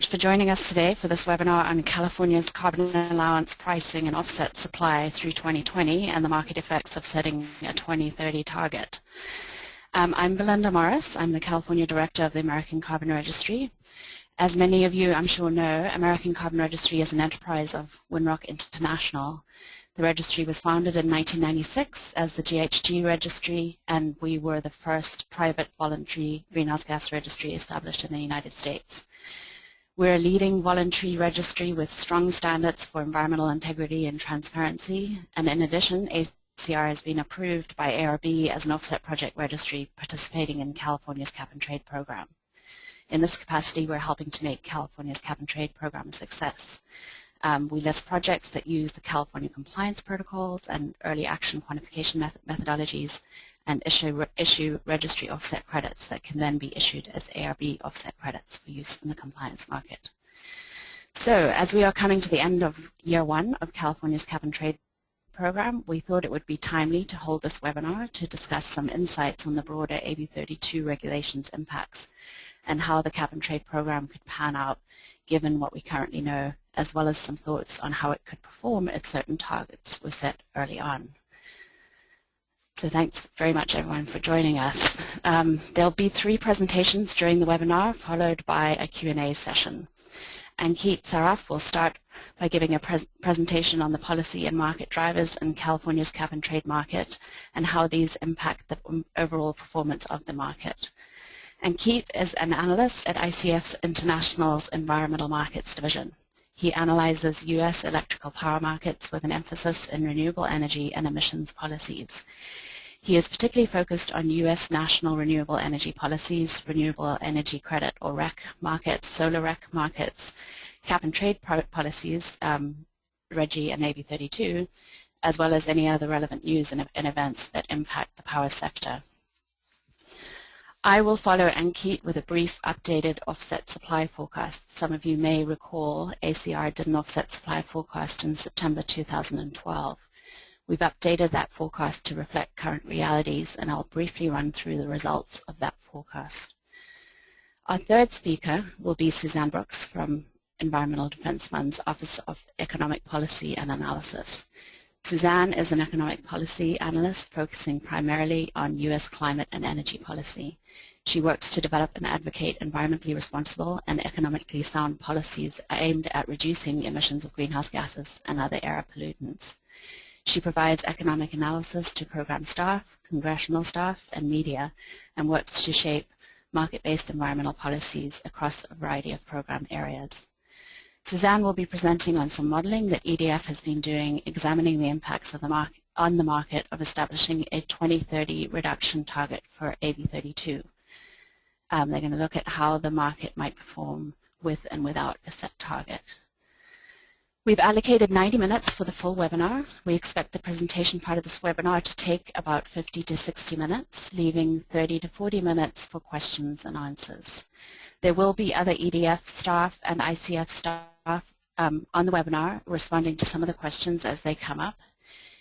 For joining us today for this webinar on California's carbon allowance pricing and offset supply through 2020 and the market effects of setting a 2030 target. I'm Belinda Morris. I'm the California Director of the American Carbon Registry. As many of you I'm sure know, American Carbon Registry is an enterprise of Winrock International. The registry was founded in 1996 as the GHG registry, and we were the first private voluntary greenhouse gas registry established in the United States. We're a leading voluntary registry with strong standards for environmental integrity and transparency, and in addition, ACR has been approved by ARB as an offset project registry participating in California's cap-and-trade program. In this capacity, we're helping to make California's cap-and-trade program a success. We list projects that use the California compliance protocols and early action quantification methodologies and issue registry offset credits that can then be issued as ARB offset credits for use in the compliance market. So as we are coming to the end of year one of California's cap-and-trade program, we thought it would be timely to hold this webinar to discuss some insights on the broader AB 32 regulations impacts and how the cap-and-trade program could pan out given what we currently know, as well as some thoughts on how it could perform if certain targets were set early on. So thanks very much everyone for joining us. There'll be 3 presentations during the webinar followed by a Q&A session. Ankit Saraf will start by giving a presentation on the policy and market drivers in California's cap-and-trade market and how these impact the overall performance of the market. Ankit is an analyst at ICF International's Environmental Markets Division. He analyzes U.S. electrical power markets with an emphasis in renewable energy and emissions policies. He is particularly focused on U.S. national renewable energy policies, renewable energy credit or REC markets, solar REC markets, cap-and-trade policies, RGGI and AB 32, as well as any other relevant news and events that impact the power sector. I will follow Ankit with a brief updated offset supply forecast. Some of you may recall ACR did an offset supply forecast in September 2012. We've updated that forecast to reflect current realities, and I'll briefly run through the results of that forecast. Our third speaker will be Suzanne Brooks from Environmental Defense Fund's Office of Economic Policy and Analysis. Suzanne is an economic policy analyst focusing primarily on U.S. climate and energy policy. She works to develop and advocate environmentally responsible and economically sound policies aimed at reducing emissions of greenhouse gases and other air pollutants. She provides economic analysis to program staff, congressional staff, and media, and works to shape market-based environmental policies across a variety of program areas. Suzanne will be presenting on some modeling that EDF has been doing, examining the impacts of on the market of establishing a 2030 reduction target for AB 32. They're going to look at how the market might perform with and without a set target. We've allocated 90 minutes for the full webinar. We expect the presentation part of this webinar to take about 50 to 60 minutes, leaving 30 to 40 minutes for questions and answers. There will be other EDF staff and ICF staff on the webinar responding to some of the questions as they come up.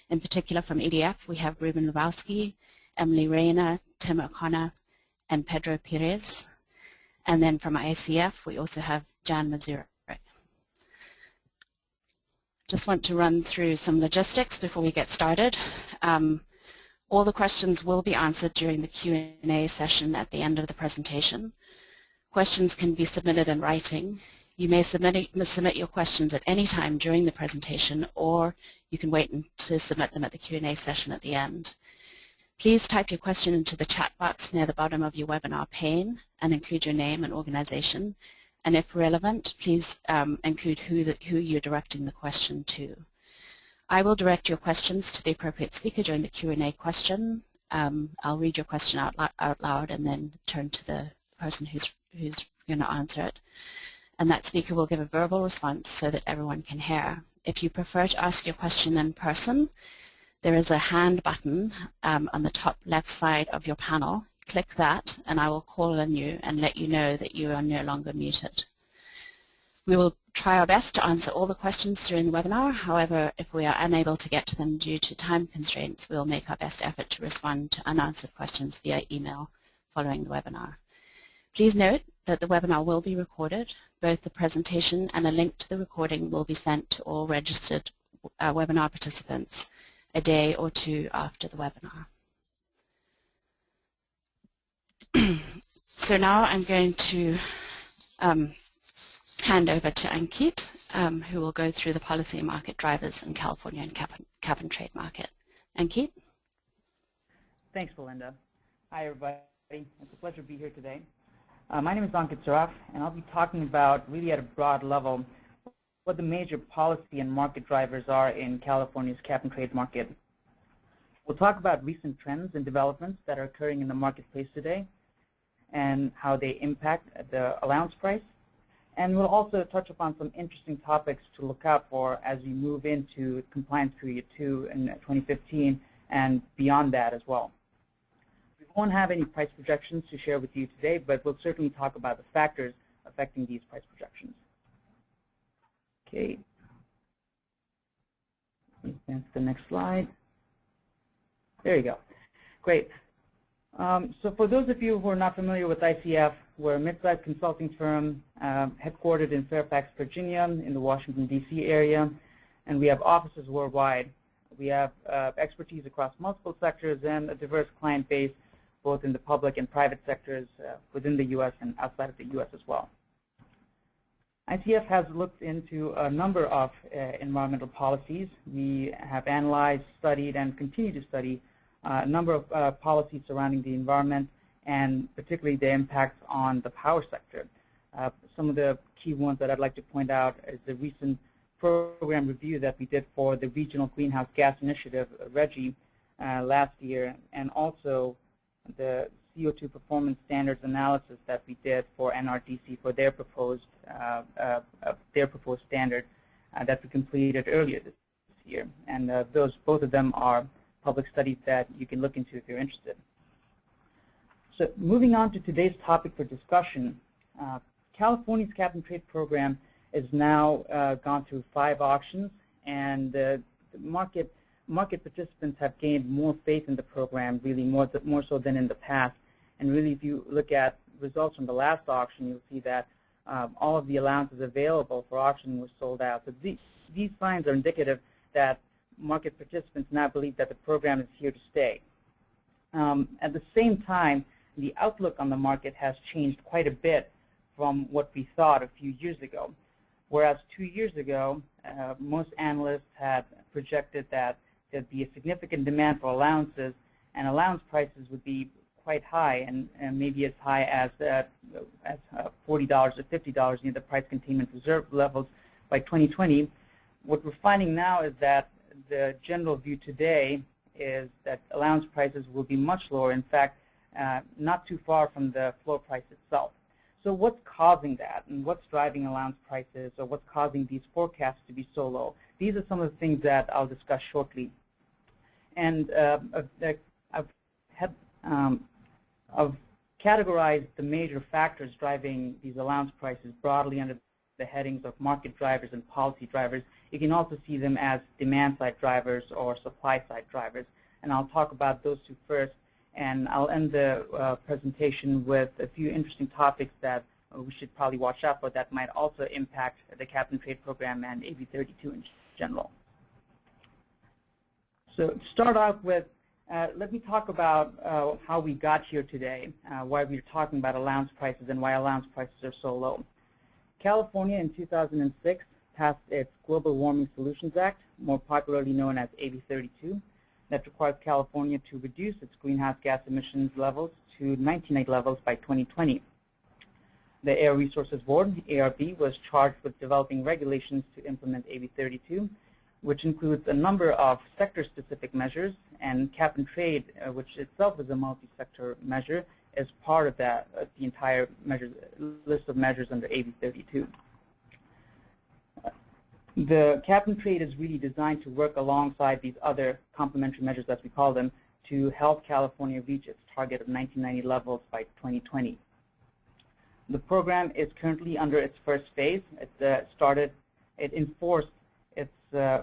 In particular from EDF, we have Ruben Lubowski, Emily Reyna, Tim O'Connor, and Pedro Perez. And then from ICF, we also have Jan Mazurek. Just want to run through some logistics before we get started. All the questions will be answered during the Q&A session at the end of the presentation. Questions can be submitted in writing. You may submit your questions at any time during the presentation, or you can wait to submit them at the Q&A session at the end. Please type your question into the chat box near the bottom of your webinar pane and include your name and organization. And if relevant, please include who you're directing the question to. I will direct your questions to the appropriate speaker during the Q&A question. I'll read your question out loud and then turn to the person who's going to answer it. And that speaker will give a verbal response so that everyone can hear. If you prefer to ask your question in person, there is a hand button on the top left side of your panel. Click that and I will call on you and let you know that you are no longer muted. We will try our best to answer all the questions during the webinar. However, if we are unable to get to them due to time constraints, we will make our best effort to respond to unanswered questions via email following the webinar. Please note that the webinar will be recorded. Both the presentation and a link to the recording will be sent to all registered webinar participants a day or two after the webinar. So now I'm going to hand over to Ankit, who will go through the policy and market drivers in California and cap and trade market. Ankit? Thanks, Belinda. Hi, everybody. It's a pleasure to be here today. My name is Ankit Saraf, and I'll be talking about, really at a broad level, what the major policy and market drivers are in California's cap and trade market. We'll talk about recent trends and developments that are occurring in the marketplace today and how they impact the allowance price. And we'll also touch upon some interesting topics to look out for as we move into compliance period 2 in 2015 and beyond that as well. We won't have any price projections to share with you today, but we'll certainly talk about the factors affecting these price projections. Okay. Advance to the next slide. There you go. Great. So for those of you who are not familiar with ICF, we're a mid-sized consulting firm headquartered in Fairfax, Virginia, in the Washington, D.C. area, and we have offices worldwide. We have expertise across multiple sectors and a diverse client base, both in the public and private sectors within the U.S. and outside of the U.S. as well. ICF has looked into a number of environmental policies. We have analyzed, studied, and continue to study a number of policies surrounding the environment, and particularly the impacts on the power sector. Some of the key ones that I'd like to point out is the recent program review that we did for the Regional Greenhouse Gas Initiative, RGGI, last year, and also the CO2 performance standards analysis that we did for NRDC for their proposed standard that we completed earlier this year. And both of them are public studies that you can look into if you're interested. So moving on to today's topic for discussion, California's cap and trade program is now gone through 5 auctions, and the market participants have gained more faith in the program, really more so than in the past. And really, if you look at results from the last auction, you'll see that all of the allowances available for auction were sold out. So these signs are indicative that market participants now believe that the program is here to stay. At the same time, the outlook on the market has changed quite a bit from what we thought a few years ago. Whereas 2 years ago, most analysts had projected that there'd be a significant demand for allowances, and allowance prices would be quite high, and maybe as high as $40 or $50 near the price containment reserve levels by 2020. What we're finding now is that the general view today is that allowance prices will be much lower, in fact, not too far from the floor price itself. So what's causing that, and what's driving allowance prices, or what's causing these forecasts to be so low? These are some of the things that I'll discuss shortly. And I've categorized the major factors driving these allowance prices broadly under the headings of market drivers and policy drivers. You can also see them as demand-side drivers or supply-side drivers. And I'll talk about those two first, and I'll end the presentation with a few interesting topics that we should probably watch out for that might also impact the cap and trade program and AB 32 in general. So to start out with, let me talk about how we got here today, why we're talking about allowance prices and why allowance prices are so low. California in 2006 passed its Global Warming Solutions Act, more popularly known as AB 32, that requires California to reduce its greenhouse gas emissions levels to 1998 levels by 2020. The Air Resources Board, the ARB, was charged with developing regulations to implement AB 32, which includes a number of sector-specific measures, and cap and trade, which itself is a multi-sector measure, is part of that, the entire list of measures under AB 32. The cap and trade is really designed to work alongside these other complementary measures, as we call them, to help California reach its target of 1990 levels by 2020. The program is currently under its first phase. It enforced its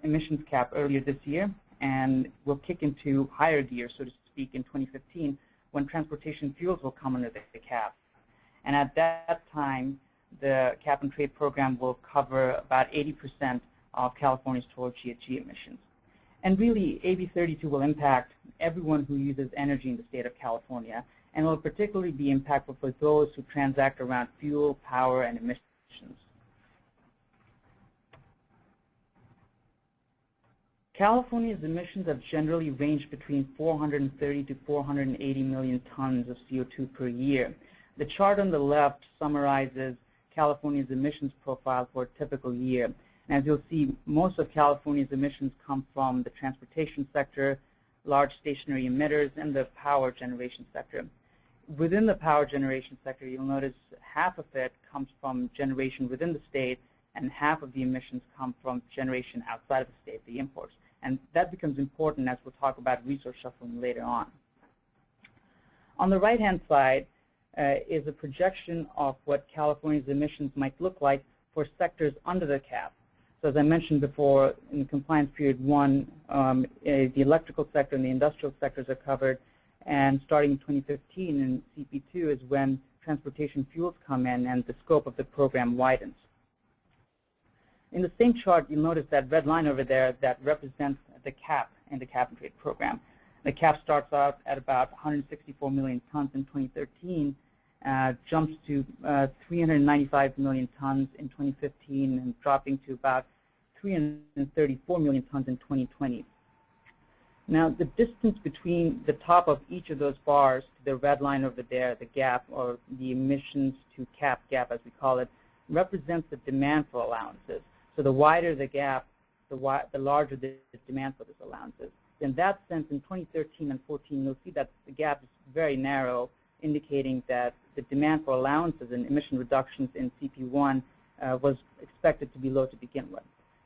emissions cap earlier this year, and will kick into higher gear, so to speak, in 2015, when transportation fuels will come under the cap. And at that time, the cap and trade program will cover about 80% of California's total GHG emissions. And really, AB 32 will impact everyone who uses energy in the state of California, and will particularly be impactful for those who transact around fuel, power, and emissions. California's emissions have generally ranged between 430 to 480 million tons of CO2 per year. The chart on the left summarizes California's emissions profile for a typical year. And as you'll see, most of California's emissions come from the transportation sector, large stationary emitters, and the power generation sector. Within the power generation sector, you'll notice half of it comes from generation within the state, and half of the emissions come from generation outside of the state, the imports. And that becomes important as we'll talk about resource shuffling later on. On the right-hand side is a projection of what California's emissions might look like for sectors under the cap. So as I mentioned before, in compliance period 1, the electrical sector and the industrial sectors are covered. And starting in 2015 in CP2 is when transportation fuels come in and the scope of the program widens. In the same chart, you'll notice that red line over there that represents the cap in the cap and trade program. The cap starts out at about 164 million tons in 2013, jumps to 395 million tons in 2015, and dropping to about 334 million tons in 2020. Now, the distance between the top of each of those bars, the red line over there, the gap, or the emissions to cap gap as we call it, represents the demand for allowances. So the wider the gap, the larger the demand for those allowances. In that sense, in 2013 and 14, you'll see that the gap is very narrow, indicating that the demand for allowances and emission reductions in CP1 was expected to be low to begin with.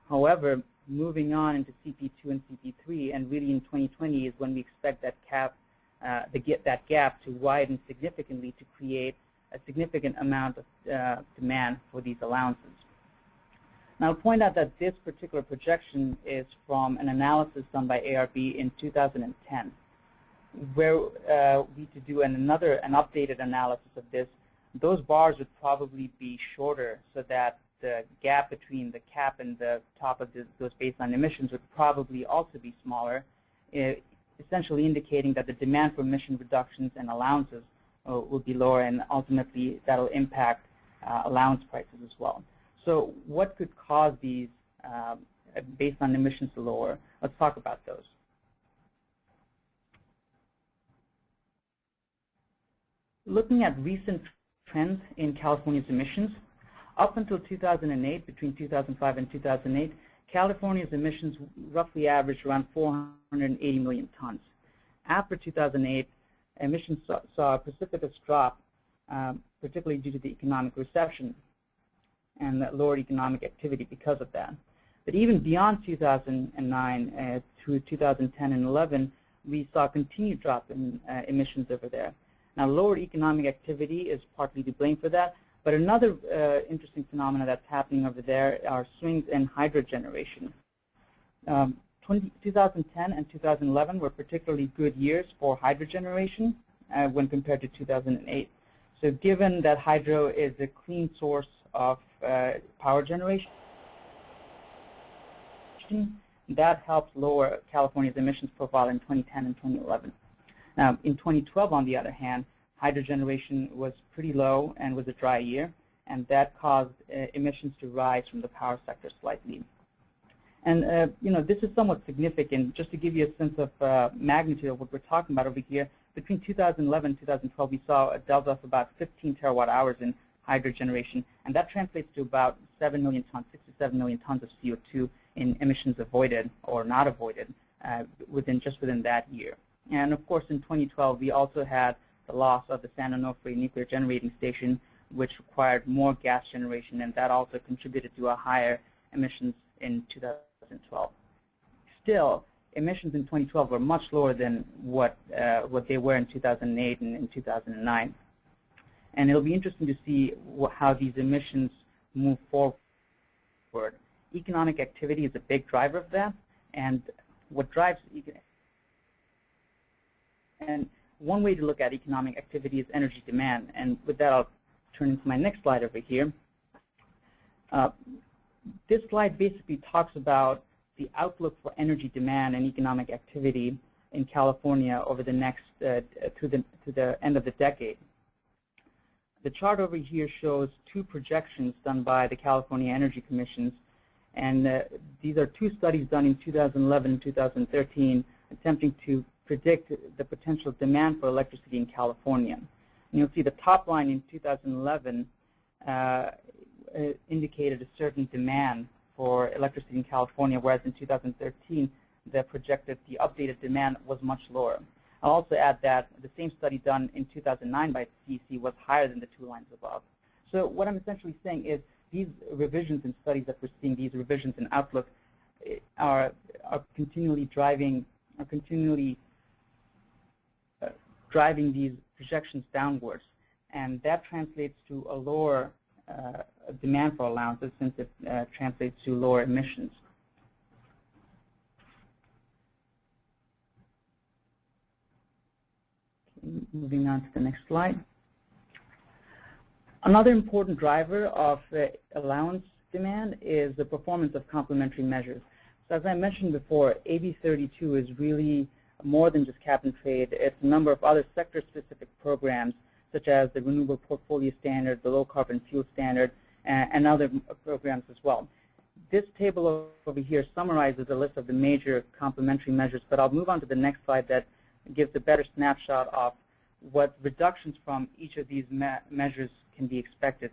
However, moving on into CP2 and CP3, and really in 2020 is when we expect that that gap to widen significantly to create a significant amount of demand for these allowances. Now, I'll point out that this particular projection is from an analysis done by ARB in 2010, where we to do an updated analysis of this. Those bars would probably be shorter, so that the gap between the cap and the top of those baseline emissions would probably also be smaller, essentially indicating that the demand for emission reductions and allowances will be lower, and ultimately that will impact allowance prices as well. So what could cause these baseline emissions to lower? Let's talk about those. Looking at recent trends in California's emissions, up until 2008, between 2005 and 2008, California's emissions roughly averaged around 480 million tons. After 2008, emissions saw a precipitous drop, particularly due to the economic recession and lowered economic activity because of that. But even beyond 2009 through 2010 and 11, we saw a continued drop in emissions over there. Now, lower economic activity is partly to blame for that, but another interesting phenomenon that's happening over there are swings in hydro generation. 2010 and 2011 were particularly good years for hydro generation when compared to 2008. So given that hydro is a clean source of power generation, that helps lower California's emissions profile in 2010 and 2011. Now, in 2012, on the other hand, hydro generation was pretty low and was a dry year, and that caused emissions to rise from the power sector slightly. And this is somewhat significant. Just to give you a sense of magnitude of what we're talking about over here, between 2011 and 2012, we saw a delta of about 15 terawatt hours in hydro generation, and that translates to about 7 million tons, 67 million tons of CO2 in emissions avoided or not avoided just within that year. And of course, in 2012, we also had the loss of the San Onofre nuclear generating station, which required more gas generation, and that also contributed to a higher emissions in 2012. Still, emissions in 2012 were much lower than what they were in 2008 and in 2009. And it'll be interesting to see how these emissions move forward. Economic activity is a big driver of that, and what drives one way to look at economic activity is energy demand. And with that, I'll turn into my next slide over here. This slide basically talks about the outlook for energy demand and economic activity in California over the next to the end of the decade. The chart over here shows two projections done by the California Energy Commissions, and these are two studies done in 2011 and 2013 attempting to predict the potential demand for electricity in California. And you'll see the top line in 2011 indicated a certain demand for electricity in California, whereas in 2013 the updated demand was much lower. I'll also add that the same study done in 2009 by CEC was higher than the two lines above. So what I'm essentially saying is these revisions in studies that we're seeing, these revisions in outlook, are continually driving these projections downwards, and that translates to a lower demand for allowances, since it translates to lower emissions. Moving on to the next slide. Another important driver of allowance demand is the performance of complementary measures. So as I mentioned before, AB 32 is really more than just cap and trade. It's a number of other sector-specific programs, such as the Renewable Portfolio Standard, the Low Carbon Fuel Standard, and other programs as well. This table over here summarizes a list of the major complementary measures, but I'll move on to the next slide that gives a better snapshot of what reductions from each of these measures can be expected.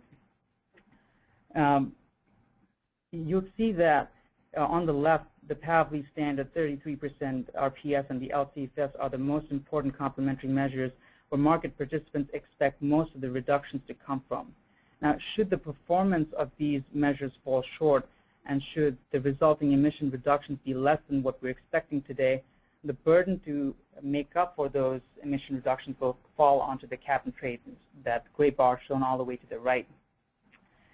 You'll see that on the left, the Pavley standard, 33% RPS, and the LCFS are the most important complementary measures where market participants expect most of the reductions to come from. Now, should the performance of these measures fall short, and should the resulting emission reductions be less than what we're expecting today, the burden to make up for those emission reductions will fall onto the cap and trade, that gray bar shown all the way to the right.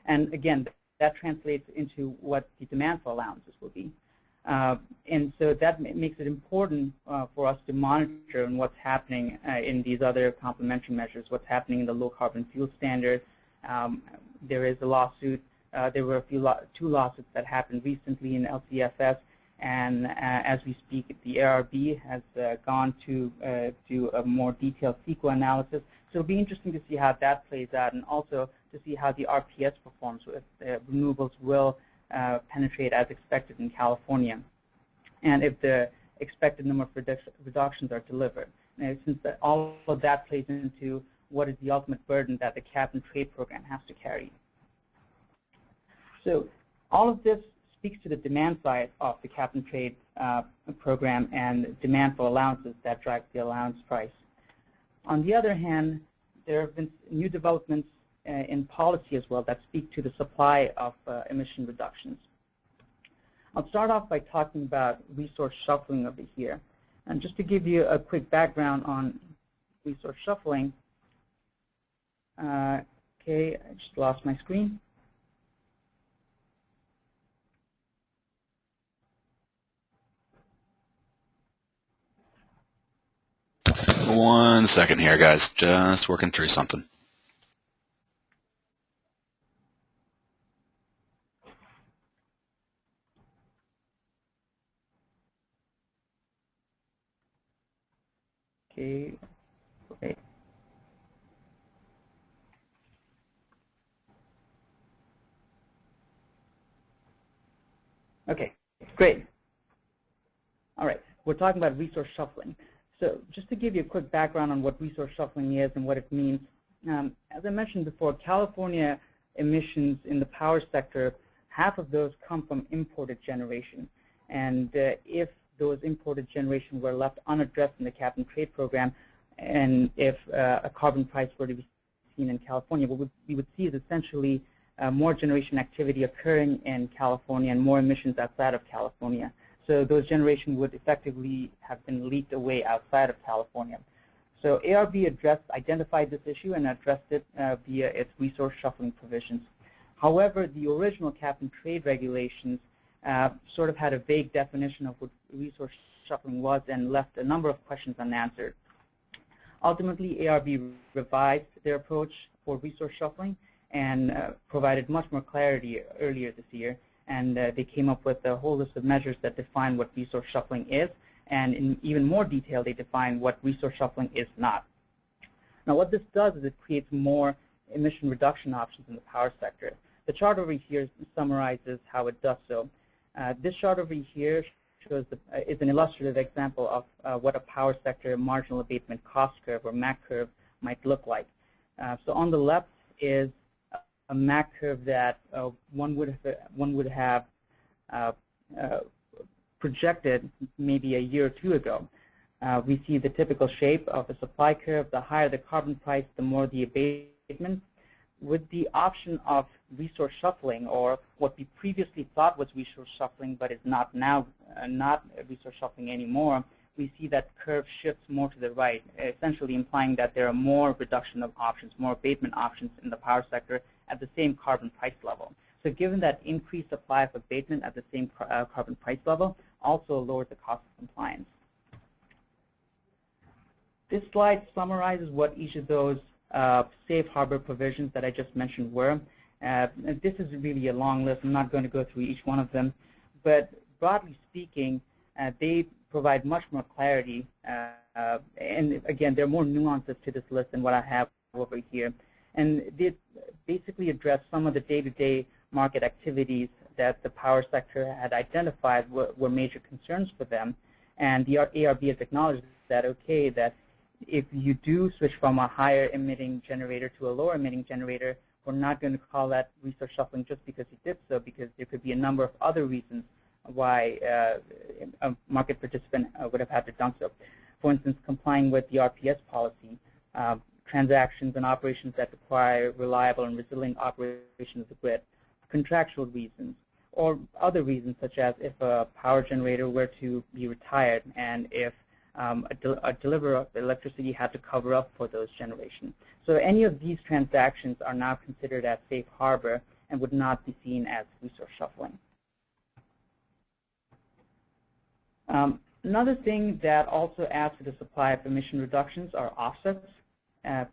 And again, that translates into what the demand for allowances will be. And so that makes it important for us to monitor and what's happening in these other complementary measures, what's happening in the low carbon fuel standard. There is a lawsuit. There were two lawsuits that happened recently in LCFS. And as we speak, the ARB has gone to do a more detailed CEQA analysis. So it'll be interesting to see how that plays out, and also to see how the RPS performs, if renewables will penetrate as expected in California, and if the expected number of reductions are delivered. And since all of that plays into what is the ultimate burden that the cap and trade program has to carry. So all of this speaks to the demand side of the cap and trade program and demand for allowances that drives the allowance price. On the other hand, there have been new developments in policy as well that speak to the supply of emission reductions. I'll start off by talking about resource shuffling over here. And just to give you a quick background on resource shuffling, okay, I just lost my screen. 1 second here, guys. Just working through something. Okay. Great. Okay, great. All right, we're talking about resource shuffling. So just to give you a quick background on what resource shuffling is and what it means, as I mentioned before, California emissions in the power sector, half of those come from imported generation. And if those imported generation were left unaddressed in the cap and trade program, and if a carbon price were to be seen in California, what we would see is essentially more generation activity occurring in California and more emissions outside of California. So those generation would effectively have been leaked away outside of California. So ARB identified this issue and addressed it via its resource shuffling provisions. However, the original cap and trade regulations sort of had a vague definition of what resource shuffling was and left a number of questions unanswered. Ultimately, ARB revised their approach for resource shuffling and provided much more clarity earlier this year. And they came up with a whole list of measures that define what resource shuffling is, and in even more detail, they define what resource shuffling is not. Now, what this does is it creates more emission reduction options in the power sector. The chart over here summarizes how it does so. This chart over here shows is an illustrative example of what a power sector marginal abatement cost curve, or MAC curve, might look like. So on the left is a MAC curve that one would have projected maybe a year or two ago. We see the typical shape of a supply curve. The higher the carbon price, the more the abatement. With the option of resource shuffling, or what we previously thought was resource shuffling but is not now not resource shuffling anymore, we see that curve shifts more to the right, essentially implying that there are more reduction of options, more abatement options in the power sector at the same carbon price level. So given that increased supply of abatement at the same carbon price level also lowers the cost of compliance. This slide summarizes what each of those safe harbor provisions that I just mentioned were. This is really a long list. I'm not going to go through each one of them. But broadly speaking, they provide much more clarity. And again, there are more nuances to this list than what I have over here. And they basically address some of the day-to-day market activities that the power sector had identified were major concerns for them. And the ARB has acknowledged that, okay, that if you do switch from a higher emitting generator to a lower emitting generator, we're not going to call that resource shuffling just because you did so, because there could be a number of other reasons why a market participant would have had to done so. For instance, complying with the RPS policy, transactions and operations that require reliable and resilient operation of the grid, contractual reasons, or other reasons such as if a power generator were to be retired and if a deliverer of electricity had to cover up for those generations. So any of these transactions are now considered as safe harbor and would not be seen as resource shuffling. Another thing that also adds to the supply of emission reductions are offsets.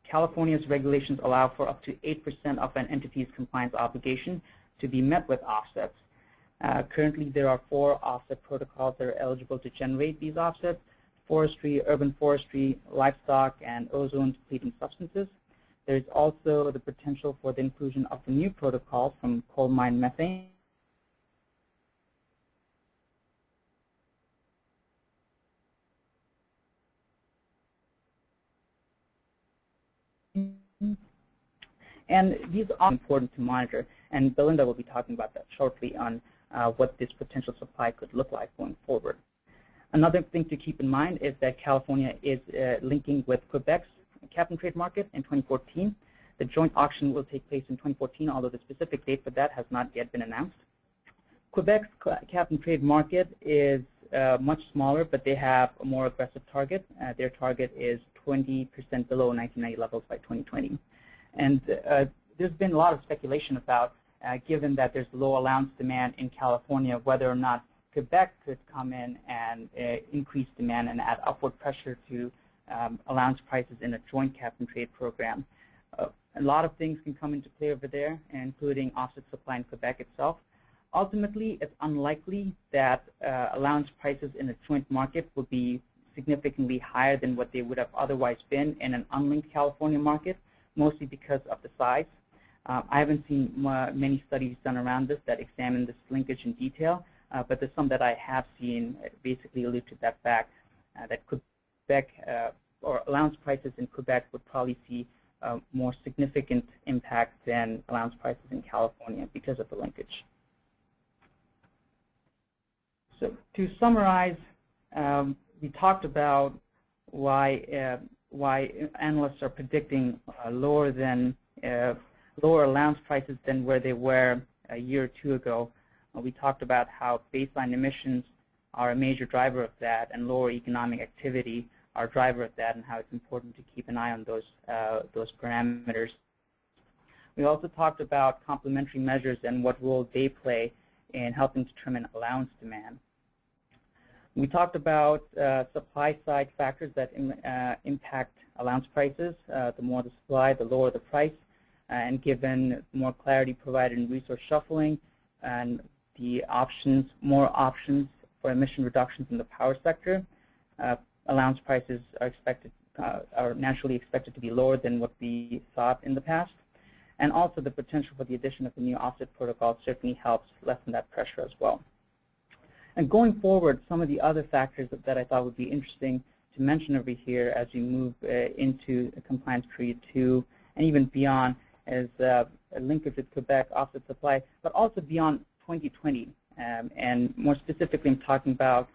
California's regulations allow for up to 8% of an entity's compliance obligation to be met with offsets. Currently, there are 4 offset protocols that are eligible to generate these offsets: forestry, urban forestry, livestock, and ozone-depleting substances. There is also the potential for the inclusion of the new protocol from coal mine methane. And these are important to monitor, and Belinda will be talking about that shortly on what this potential supply could look like going forward. Another thing to keep in mind is that California is linking with Quebec's cap-and-trade market in 2014. The joint auction will take place in 2014, although the specific date for that has not yet been announced. Quebec's cap-and-trade market is much smaller, but they have a more aggressive target. Their target is 20% below 1990 levels by 2020. And there's been a lot of speculation about, given that there's low allowance demand in California, whether or not Quebec could come in and increase demand and add upward pressure to allowance prices in a joint cap-and-trade program. A lot of things can come into play over there, including offset supply in Quebec itself. Ultimately, it's unlikely that allowance prices in a joint market will be significantly higher than what they would have otherwise been in an unlinked California market, mostly because of the size. I haven't seen many studies done around this that examine this linkage in detail, but there's some that I have seen basically allude to that fact that Quebec or allowance prices in Quebec would probably see more significant impact than allowance prices in California because of the linkage. So to summarize, we talked about why analysts are predicting lower allowance prices than where they were a year or two ago. We talked about how baseline emissions are a major driver of that, and lower economic activity are a driver of that, and how it's important to keep an eye on those parameters. We also talked about complementary measures and what role they play in helping determine allowance demand. We talked about supply-side factors that impact allowance prices. The more the supply, the lower the price. and given more clarity provided in resource shuffling and the more options for emission reductions in the power sector, allowance prices are naturally expected to be lower than what we thought in the past. And also the potential for the addition of the new offset protocol certainly helps lessen that pressure as well. And going forward, some of the other factors that I thought would be interesting to mention over here as we move into compliance period 2 and even beyond is a linkage with Quebec offset supply, but also beyond 2020. And more specifically, I'm talking about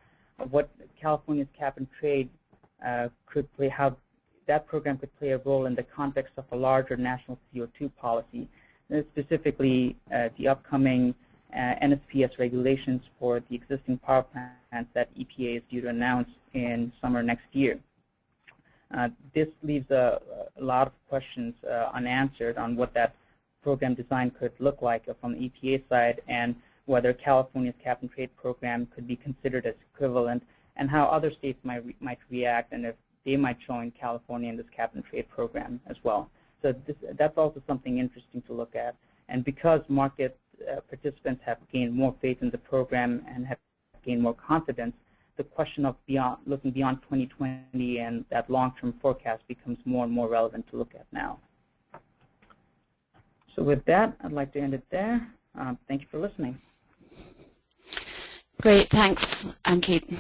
what California's cap and trade could play, how that program could play a role in the context of a larger national CO2 policy, specifically the upcoming NSPS regulations for the existing power plants that EPA is due to announce in summer next year. This leaves a lot of questions unanswered on what that program design could look like from the EPA side, and whether California's cap and trade program could be considered as equivalent, and how other states might react, and if they might join California in this cap and trade program as well. So that's also something interesting to look at. And because market participants have gained more faith in the program and have gained more confidence, the question of looking beyond 2020 and that long-term forecast becomes more and more relevant to look at now. So with that, I'd like to end it there. Thank you for listening. Great, thanks, Ankit.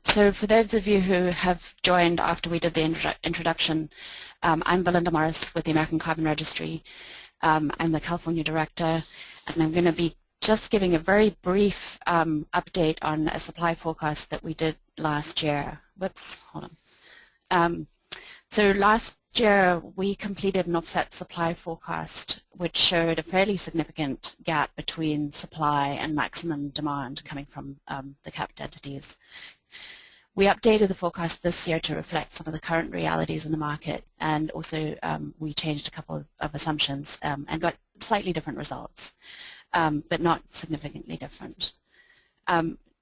So for those of you who have joined after we did the introduction, I'm Belinda Morris with the American Carbon Registry. I'm the California Director, and I'm going to be just giving a very brief update on a supply forecast that we did last year. Whoops, hold on. So last year we completed an offset supply forecast which showed a fairly significant gap between supply and maximum demand coming from the capped entities. We updated the forecast this year to reflect some of the current realities in the market, and also we changed a couple of assumptions and got slightly different results, but not significantly different.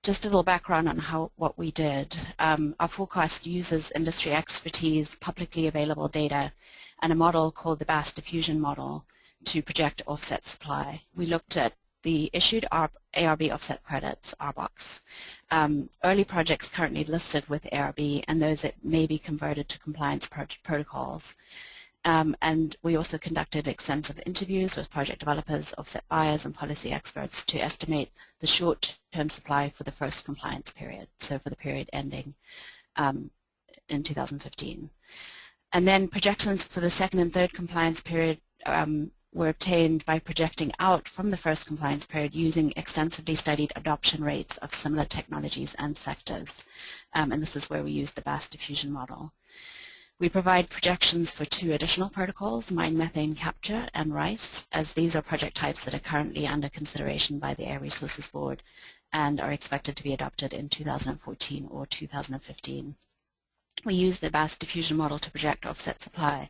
Just a little background on what we did. Our forecast uses industry expertise, publicly available data, and a model called the Bass diffusion model to project offset supply. We looked at the issued ARB offset credits, RBOCs, early projects currently listed with ARB, and those that may be converted to compliance protocols. And we also conducted extensive interviews with project developers, offset buyers, and policy experts to estimate the short-term supply for the first compliance period, so for the period ending in 2015. And then projections for the second and third compliance period were obtained by projecting out from the first compliance period using extensively studied adoption rates of similar technologies and sectors. And this is where we used the Bass diffusion model. We provide projections for 2 additional protocols, mine methane capture and RICE, as these are project types that are currently under consideration by the Air Resources Board and are expected to be adopted in 2014 or 2015. We use the Bass diffusion model to project offset supply.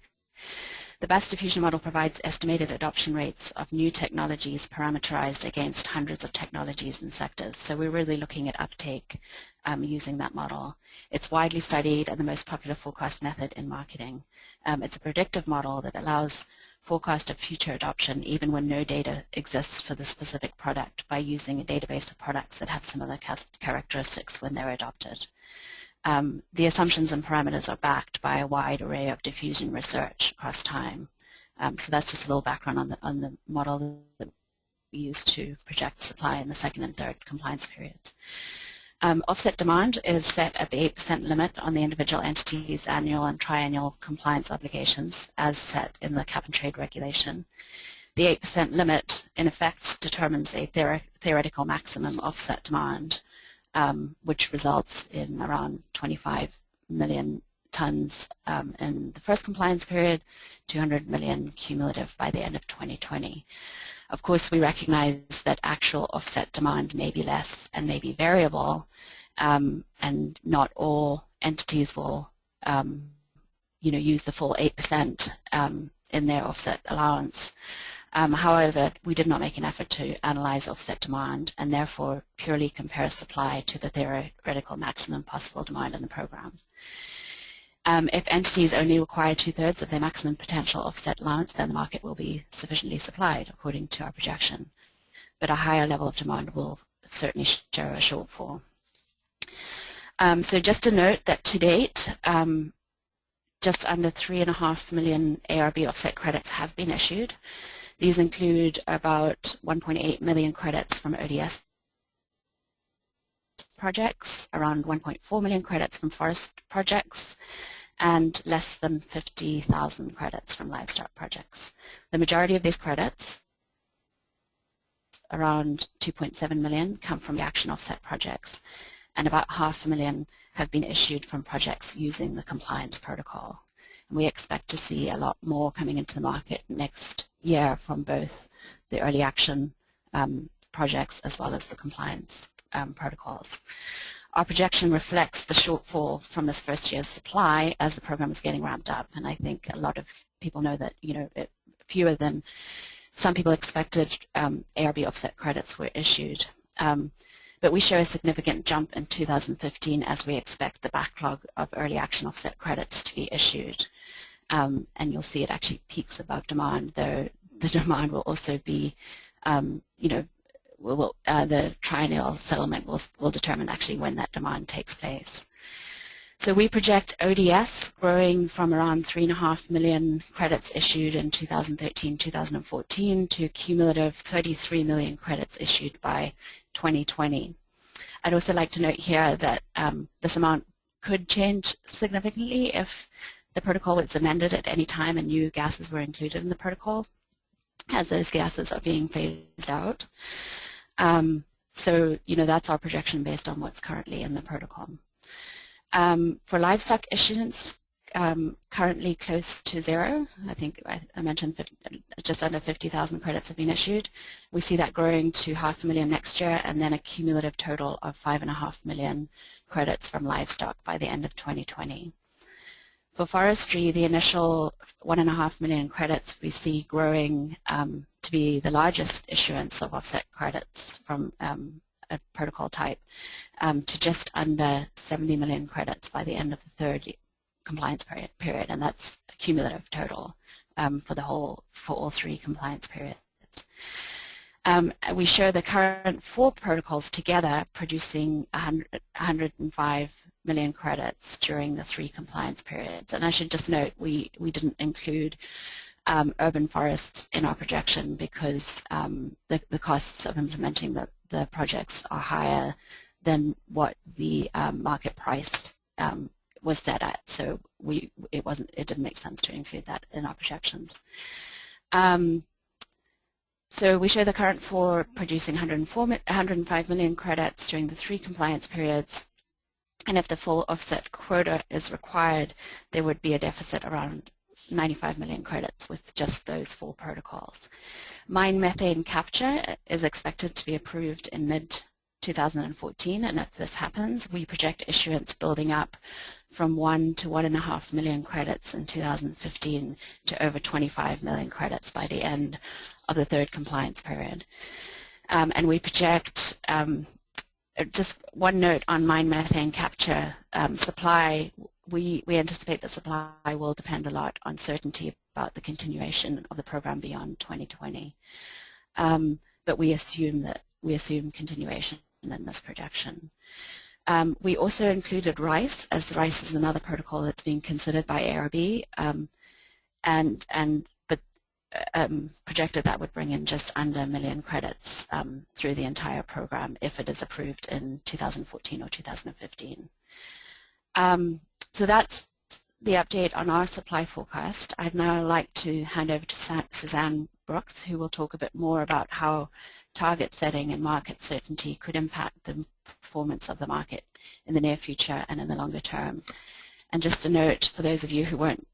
The Bass diffusion model provides estimated adoption rates of new technologies parameterized against hundreds of technologies and sectors. So we're really looking at uptake using that model. It's widely studied and the most popular forecast method in marketing. It's a predictive model that allows forecast of future adoption even when no data exists for the specific product by using a database of products that have similar characteristics when they're adopted. The assumptions and parameters are backed by a wide array of diffusion research across time. So that's just a little background on the model that we use to project supply in the second and third compliance periods. Offset demand is set at the 8% limit on the individual entity's annual and triennial compliance obligations as set in the cap and trade regulation. The 8% limit in effect determines a theoretical maximum offset demand, which results in around 25 million tons in the first compliance period, 200 million cumulative by the end of 2020. Of course, we recognize that actual offset demand may be less and may be variable, and not all entities will use the full 8% in their offset allowance. However, we did not make an effort to analyze offset demand and therefore purely compare supply to the theoretical maximum possible demand in the program. If entities only require 2/3 of their maximum potential offset allowance, then the market will be sufficiently supplied according to our projection. But a higher level of demand will certainly show a shortfall. So just a note that to date, just under 3.5 million ARB offset credits have been issued. These include about 1.8 million credits from ODS projects, around 1.4 million credits from forest projects, and less than 50,000 credits from livestock projects. The majority of these credits, around 2.7 million, come from the action offset projects, and about 500,000 have been issued from projects using the compliance protocol. And we expect to see a lot more coming into the market next year from both the early action projects as well as the compliance protocols. Our projection reflects the shortfall from this first year's supply as the program is getting ramped up, and I think a lot of people know that fewer than some people expected ARB offset credits were issued. But we show a significant jump in 2015 as we expect the backlog of early action offset credits to be issued. And you'll see it actually peaks above demand, though the demand will also be, the triennial settlement will determine actually when that demand takes place. So we project ODS growing from around 3.5 million credits issued in 2013-2014 to a cumulative 33 million credits issued by 2020. I'd also like to note here that this amount could change significantly if the protocol was amended at any time and new gases were included in the protocol, as those gases are being phased out. So, that's our projection based on what's currently in the protocol. For livestock issuance, currently close to zero. I think I mentioned just under 50,000 credits have been issued. We see that growing to 500,000 next year, and then a cumulative total of 5.5 million credits from livestock by the end of 2020. For forestry, the initial 1.5 million credits we see growing to be the largest issuance of offset credits from a protocol type to just under 70 million credits by the end of the third compliance period, and that's a cumulative total for all three compliance periods. We show the current 4 protocols together producing 105 million credits during the 3 compliance periods. And I should just note we didn't include urban forests in our projection because the costs of implementing the projects are higher than what the market price was set at. So it didn't make sense to include that in our projections. So we show the current 4 producing 105 million credits during the 3 compliance periods, and if the full offset quota is required, there would be a deficit around 95 million credits with just those 4 protocols. Mine methane capture is expected to be approved in mid-2014, and if this happens, we project issuance building up from 1 to 1.5 million credits in 2015 to over 25 million credits by the end of the 3rd compliance period. And we project, just one note on mine methane capture supply, we anticipate the supply will depend a lot on certainty about the continuation of the program beyond 2020. But we assume continuation in this projection. We also included rice, as rice is another protocol that's being considered by ARB, but projected that would bring in just under 1 million credits through the entire program if it is approved in 2014 or 2015. So that's the update on our supply forecast. I'd now like to hand over to Suzanne Brooks, who will talk a bit more about how target setting and market certainty could impact the performance of the market in the near future and in the longer term. And just a note for those of you who weren't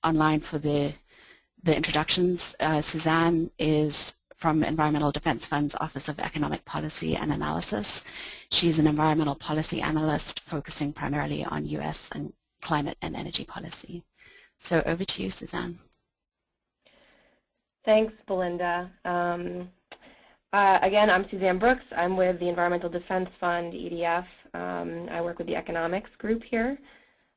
online for the introductions, Suzanne is from Environmental Defense Fund's Office of Economic Policy and Analysis. She's an environmental policy analyst focusing primarily on U.S. and climate and energy policy. So over to you, Suzanne. Thanks, Belinda. Again, I'm Suzanne Brooks. I'm with the Environmental Defense Fund, EDF. I work with the economics group here.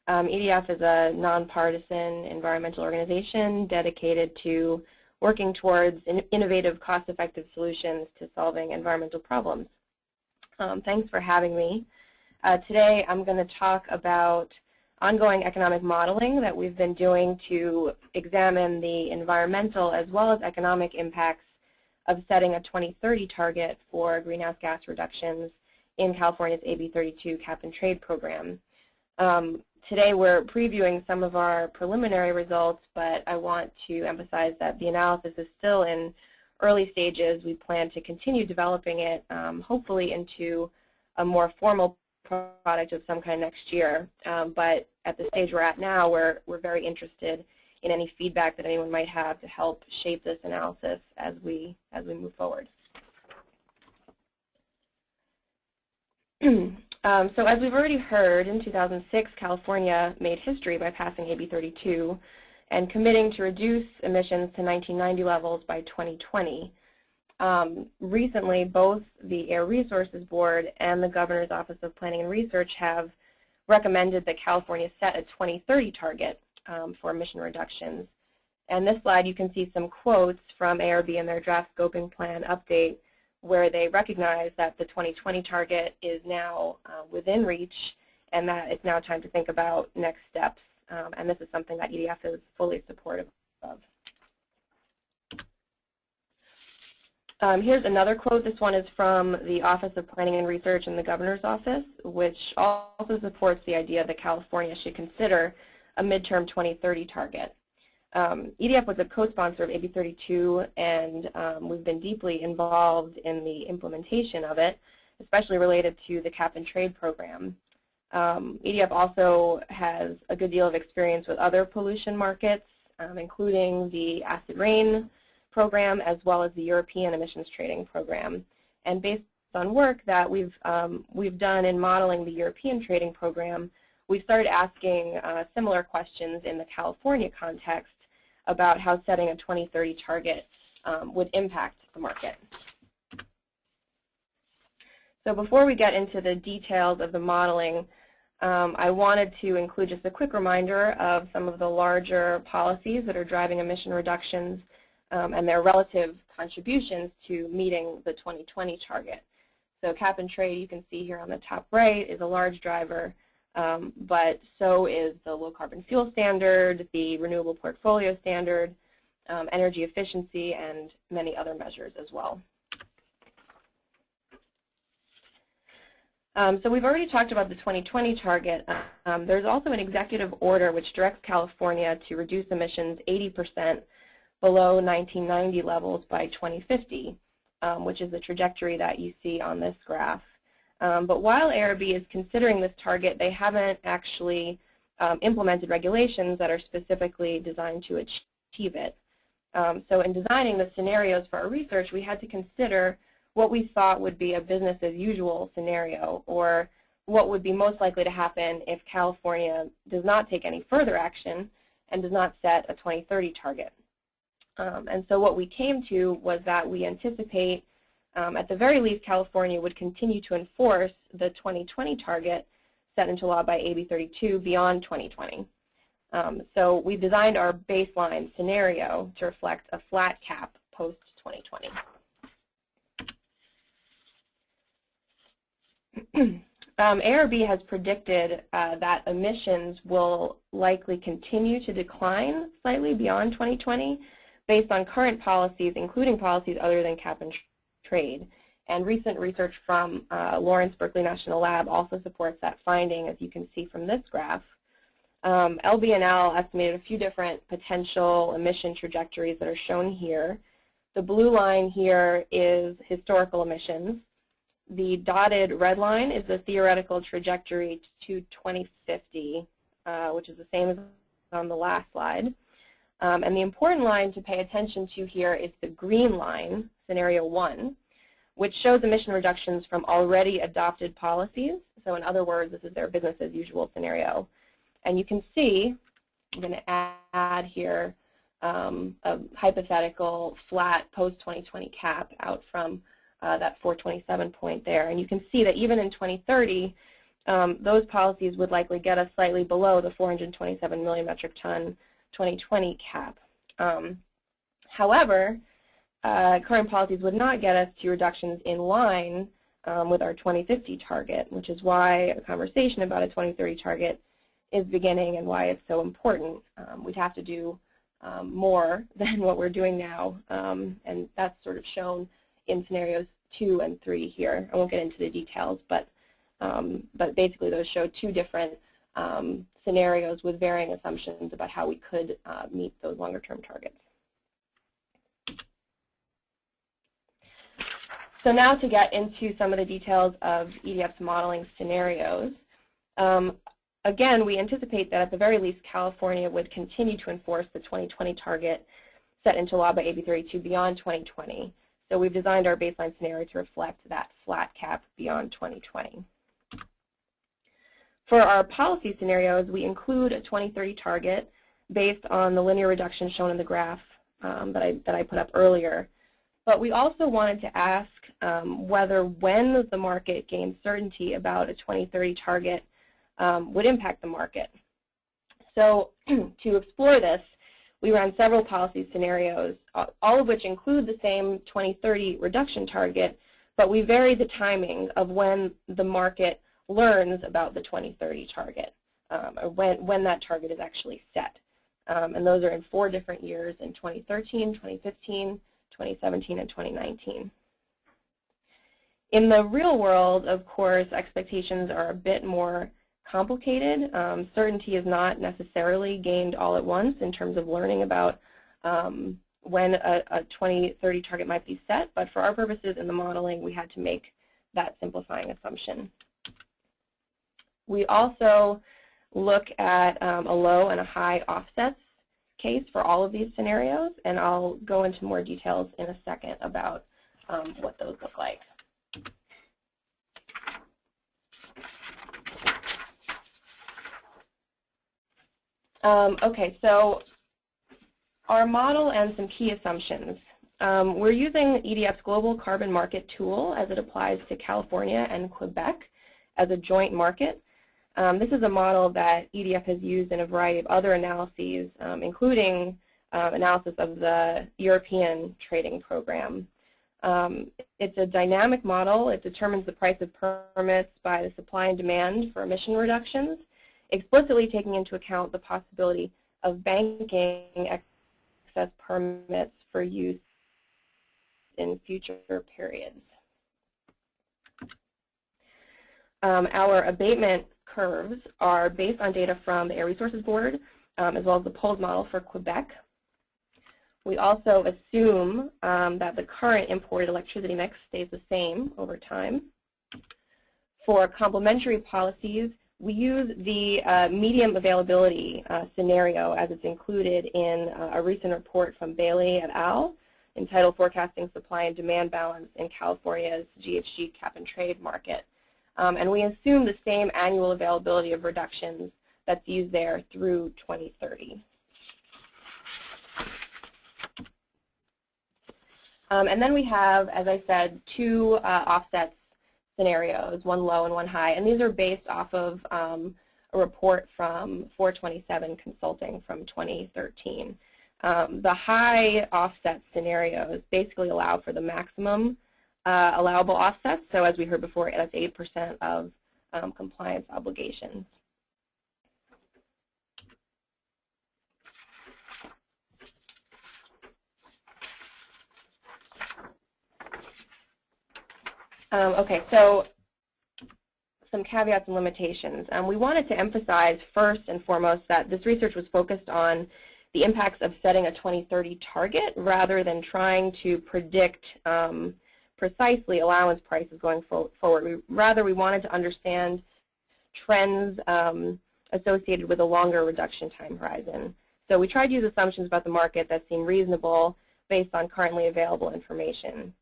EDF is a nonpartisan environmental organization dedicated to working towards innovative, cost-effective solutions to solving environmental problems. Thanks for having me. Today I'm going to talk about ongoing economic modeling that we've been doing to examine the environmental as well as economic impacts of setting a 2030 target for greenhouse gas reductions in California's AB 32 cap and trade program. Today we're previewing some of our preliminary results, but I want to emphasize that the analysis is still in early stages. We plan to continue developing it, hopefully into a more formal product of some kind next year. But at the stage we're at now, we're very interested in any feedback that anyone might have to help shape this analysis as we move forward. So as we've already heard, in 2006, California made history by passing AB 32 and committing to reduce emissions to 1990 levels by 2020. Recently, both the Air Resources Board and the Governor's Office of Planning and Research have recommended that California set a 2030 target for emission reductions. And this slide, you can see some quotes from ARB in their draft scoping plan update, where they recognize that the 2020 target is now within reach and that it's now time to think about next steps. And this is something that EDF is fully supportive of. Here's another quote. This one is from the Office of Planning and Research in the Governor's Office, which also supports the idea that California should consider a midterm 2030 target. EDF was a co-sponsor of AB 32, and we've been deeply involved in the implementation of it, especially related to the cap and trade program. EDF also has a good deal of experience with other pollution markets, including the acid rain program as well as the European emissions trading program. And based on work that we've done in modeling the European trading program, we started asking similar questions in the California context about how setting a 2030 target would impact the market. So before we get into the details of the modeling, I wanted to include just a quick reminder of some of the larger policies that are driving emission reductions and their relative contributions to meeting the 2020 target. So cap and trade, you can see here on the top right, is a large driver. But so is the low carbon fuel standard, the renewable portfolio standard, energy efficiency, and many other measures as well. So we've already talked about the 2020 target. There's also an executive order which directs California to reduce emissions 80% below 1990 levels by 2050, which is the trajectory that you see on this graph. But while ARB is considering this target, they haven't actually implemented regulations that are specifically designed to achieve it. So in designing the scenarios for our research, we had to consider what we thought would be a business as usual scenario, or what would be most likely to happen if California does not take any further action and does not set a 2030 target. And so what we came to was that we anticipate at the very least, California would continue to enforce the 2020 target set into law by AB 32 beyond 2020. So we designed our baseline scenario to reflect a flat cap post-2020. ARB has predicted that emissions will likely continue to decline slightly beyond 2020 based on current policies, including policies other than cap and trade. And recent research from Lawrence Berkeley National Lab also supports that finding, as you can see from this graph. LBNL estimated a few different potential emission trajectories that are shown here. The blue line here is historical emissions. The dotted red line is the theoretical trajectory to 2050, which is the same as on the last slide. And the important line to pay attention to here is the green line, scenario 1, which shows emission reductions from already adopted policies. So in other words, this is their business as usual scenario. And you can see, I'm going to add here a hypothetical flat post-2020 cap out from that 427 point there. And you can see that even in 2030, those policies would likely get us slightly below the 427 million metric ton 2020 cap. However, current policies would not get us to reductions in line with our 2050 target, which is why a conversation about a 2030 target is beginning and why it's so important. We'd have to do more than what we're doing now, and that's sort of shown in scenarios 2 and 3 here. I won't get into the details, but basically those show two different scenarios with varying assumptions about how we could meet those longer-term targets. So now to get into some of the details of EDF's modeling scenarios. Again, we anticipate that at the very least California would continue to enforce the 2020 target set into law by AB 32 beyond 2020. So we've designed our baseline scenario to reflect that flat cap beyond 2020. For our policy scenarios, we include a 2030 target based on the linear reduction shown in the graph that I put up earlier. But we also wanted to ask whether when the market gains certainty about a 2030 target would impact the market. So to explore this, we ran several policy scenarios, all of which include the same 2030 reduction target, but we vary the timing of when the market learns about the 2030 target, or when that target is actually set. And those are in 4 different years, in 2013, 2015, 2017, and 2019. In the real world, of course, expectations are a bit more complicated. Certainty is not necessarily gained all at once in terms of learning about when a 2030 target might be set, but for our purposes in the modeling, we had to make that simplifying assumption. We also look at a low and a high offsets case for all of these scenarios, and I'll go into more details in a second about what those look like. Okay, so our model and some key assumptions. We're using EDF's global carbon market tool as it applies to California and Quebec as a joint market. This is a model that EDF has used in a variety of other analyses, including analysis of the European trading program. It's a dynamic model. It determines the price of permits by the supply and demand for emission reductions, explicitly taking into account the possibility of banking excess permits for use in future periods. Our abatement curves are based on data from the Air Resources Board, as well as the POLS model for Quebec. We also assume that the current imported electricity mix stays the same over time. For complementary policies, we use the medium availability scenario as it's included in a recent report from Bailey et al. Entitled Forecasting Supply and Demand Balance in California's GHG Cap and Trade Market. And we assume the same annual availability of reductions that's used there through 2030. And then we have, as I said, 2 offsets scenarios, one low and one high, and these are based off of a report from 427 Consulting from 2013. The high offset scenarios basically allow for the maximum allowable offsets, so as we heard before, that's 8% of compliance obligations. Okay, so some caveats and limitations. We wanted to emphasize first and foremost that this research was focused on the impacts of setting a 2030 target rather than trying to predict precisely allowance prices going forward. Rather, we wanted to understand trends associated with a longer reduction time horizon. So we tried to use assumptions about the market that seem reasonable based on currently available information.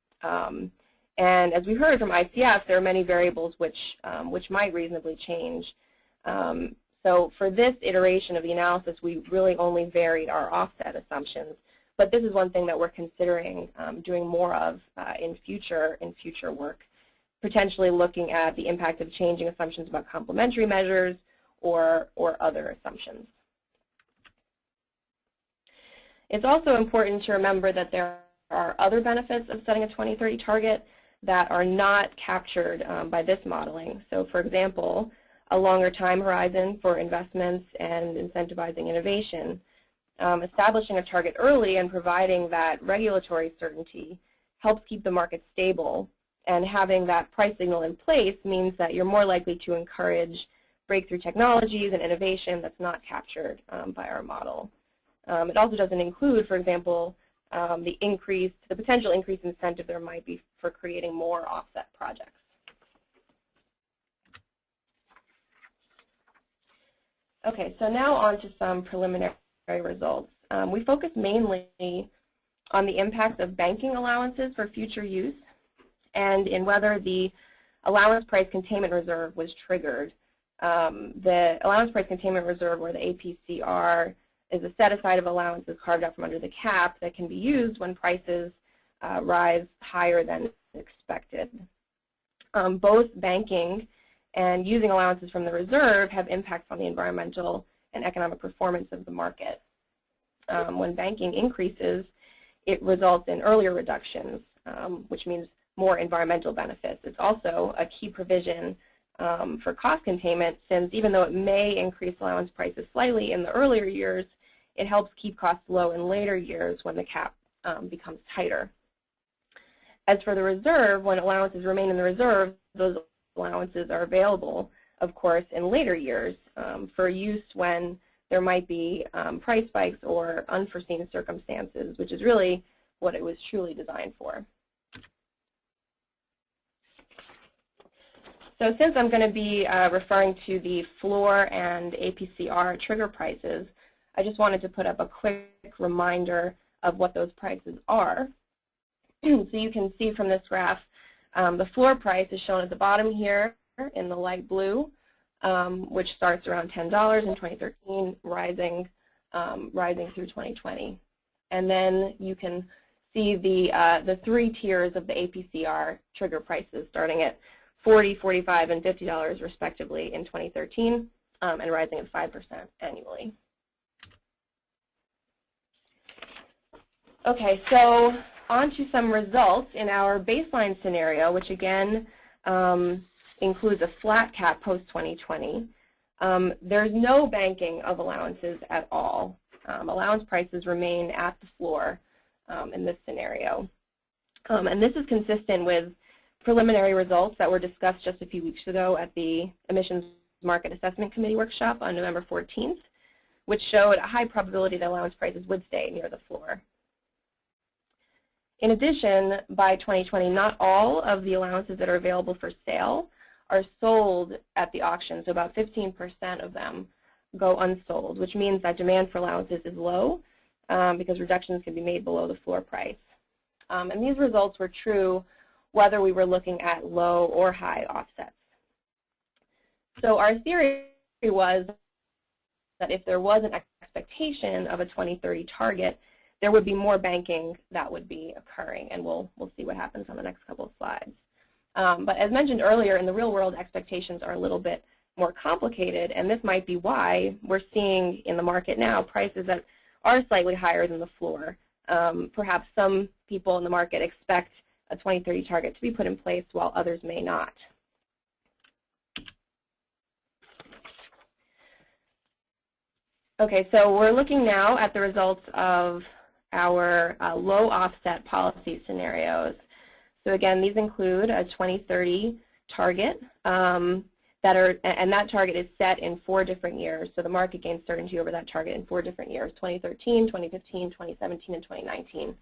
And as we heard from ICF, there are many variables which might reasonably change. So for this iteration of the analysis, we really only varied our offset assumptions. But this is one thing that we're considering doing more of in future work. potentially looking at the impact of changing assumptions about complementary measures or other assumptions. It's also important to remember that there are other benefits of setting a 2030 target that are not captured by this modeling. So for example, a longer time horizon for investments and incentivizing innovation. Establishing a target early and providing that regulatory certainty helps keep the market stable, and having that price signal in place means that you're more likely to encourage breakthrough technologies and innovation that's not captured by our model. It also doesn't include, for example, the potential increased incentive there might be for creating more offset projects. Okay, so now on to some preliminary results. We focus mainly on the impact of banking allowances for future use and in whether the allowance price containment reserve was triggered. The allowance price containment reserve, or the APCR, is a set aside of allowances carved out from under the cap that can be used when prices rise higher than expected. Both banking and using allowances from the reserve have impacts on the environmental and economic performance of the market. When banking increases, it results in earlier reductions, which means more environmental benefits. It's also a key provision for cost containment, since even though it may increase allowance prices slightly in the earlier years, it helps keep costs low in later years when the cap becomes tighter. As for the reserve, when allowances remain in the reserve, those allowances are available, of course, in later years for use when there might be price spikes or unforeseen circumstances, which is really what it was truly designed for. So since I'm going to be referring to the floor and APCR trigger prices, I just wanted to put up a quick reminder of what those prices are. So you can see from this graph, the floor price is shown at the bottom here in the light blue, which starts around $10 in 2013, rising through 2020. And then you can see the three tiers of the APCR trigger prices, starting at $40, $45, and $50 respectively in 2013, and rising at 5% annually. Okay, so on to some results in our baseline scenario, which again includes a flat cap post-2020. There's no banking of allowances at all. Allowance prices remain at the floor in this scenario. And this is consistent with preliminary results that were discussed just a few weeks ago at the Emissions Market Assessment Committee workshop on November 14th, which showed a high probability that allowance prices would stay near the floor. In addition, by 2020, not all of the allowances that are available for sale are sold at the auction, so about 15% of them go unsold, which means that demand for allowances is low because reductions can be made below the floor price. And these results were true whether we were looking at low or high offsets. So our theory was that if there was an expectation of a 2030 target, there would be more banking that would be occurring, and we'll see what happens on the next couple of slides. But as mentioned earlier, in the real world, expectations are a little bit more complicated, and this might be why we're seeing in the market now prices that are slightly higher than the floor. Perhaps some people in the market expect a 2030 target to be put in place while others may not. Okay, so we're looking now at the results of our low offset policy scenarios. So again, these include a 2030 target and that target is set in 4 different years. So the market gains certainty over that target in 4 different years: 2013, 2015, 2017, and 2019.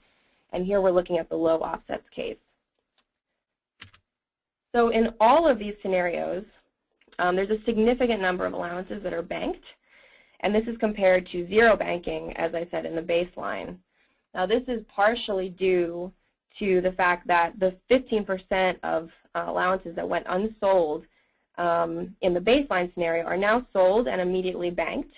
And here we're looking at the low offsets case. So in all of these scenarios, there's a significant number of allowances that are banked, and this is compared to zero banking, as I said, in the baseline. Now this is partially due to the fact that the 15% of allowances that went unsold in the baseline scenario are now sold and immediately banked,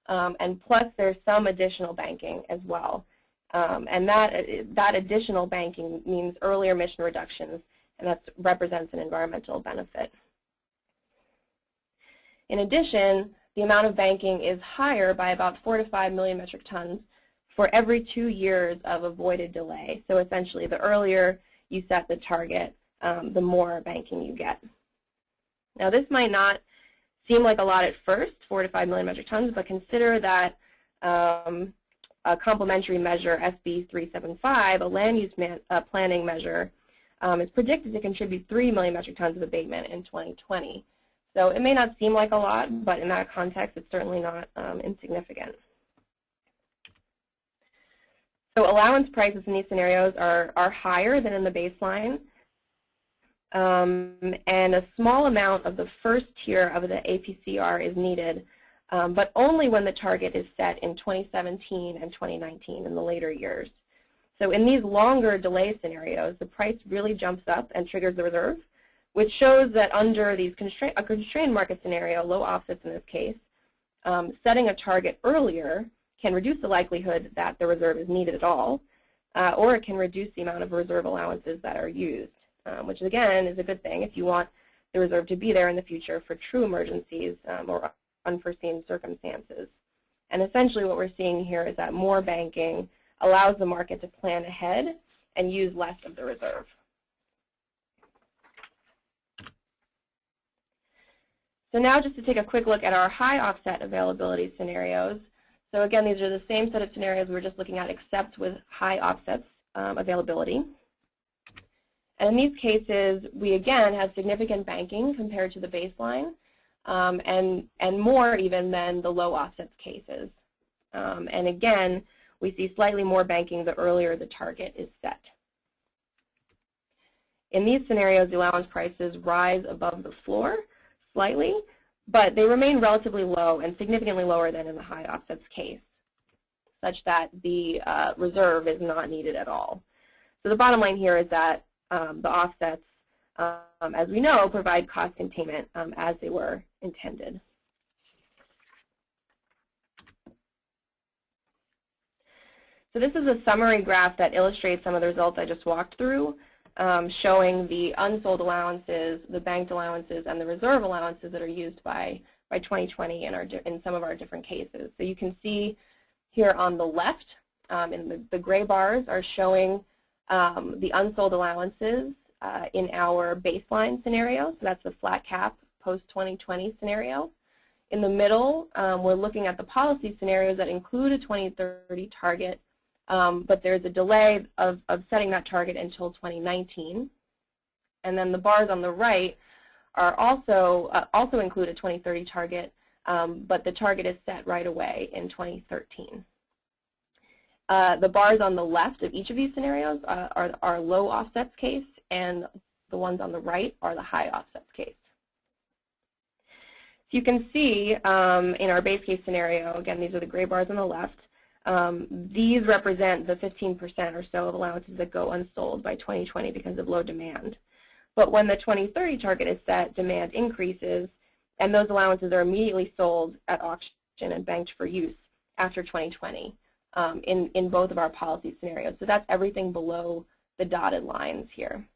and plus there's some additional banking as well. And that additional banking means earlier emission reductions and that represents an environmental benefit. In addition, the amount of banking is higher by about 4 to 5 million metric tons for every 2 years of avoided delay. So essentially, the earlier you set the target, the more banking you get. Now, this might not seem like a lot at first, 4 to 5 million metric tons, but consider that a complementary measure, SB 375, a land use planning measure, is predicted to contribute 3 million metric tons of abatement in 2020. So it may not seem like a lot, but in that context, it's certainly not insignificant. So allowance prices in these scenarios are higher than in the baseline, and a small amount of the first tier of the APCR is needed, but only when the target is set in 2017 and 2019 in the later years. So in these longer delay scenarios, the price really jumps up and triggers the reserve, which shows that under these a constrained market scenario, low offsets in this case, setting a target earlier can reduce the likelihood that the reserve is needed at all, or it can reduce the amount of reserve allowances that are used, which again is a good thing if you want the reserve to be there in the future for true emergencies or unforeseen circumstances. And essentially what we're seeing here is that more banking allows the market to plan ahead and use less of the reserve. So now just to take a quick look at our high offset availability scenarios. So again, these are the same set of scenarios we're just looking at except with high offsets availability. And in these cases, we again have significant banking compared to the baseline and more even than the low offsets cases. And again, we see slightly more banking the earlier the target is set. In these scenarios, the allowance prices rise above the floor slightly, but they remain relatively low and significantly lower than in the high offsets case, such that the reserve is not needed at all. So the bottom line here is that the offsets, as we know, provide cost containment as they were intended. So this is a summary graph that illustrates some of the results I just walked through, showing the unsold allowances, the banked allowances, and the reserve allowances that are used by 2020 in some of our different cases. So you can see here on the left, in the gray bars are showing the unsold allowances in our baseline scenario. So that's the flat cap post-2020 scenario. In the middle, we're looking at the policy scenarios that include a 2030 target, but there's a delay of setting that target until 2019. And then the bars on the right are also include a 2030 target, but the target is set right away in 2013. The bars on the left of each of these scenarios are low offsets case, and the ones on the right are the high offsets case. So you can see in our base case scenario, again, these are the gray bars on the left. These represent the 15% or so of allowances that go unsold by 2020 because of low demand. But when the 2030 target is set, demand increases, and those allowances are immediately sold at auction and banked for use after 2020 in both of our policy scenarios. So that's everything below the dotted lines here.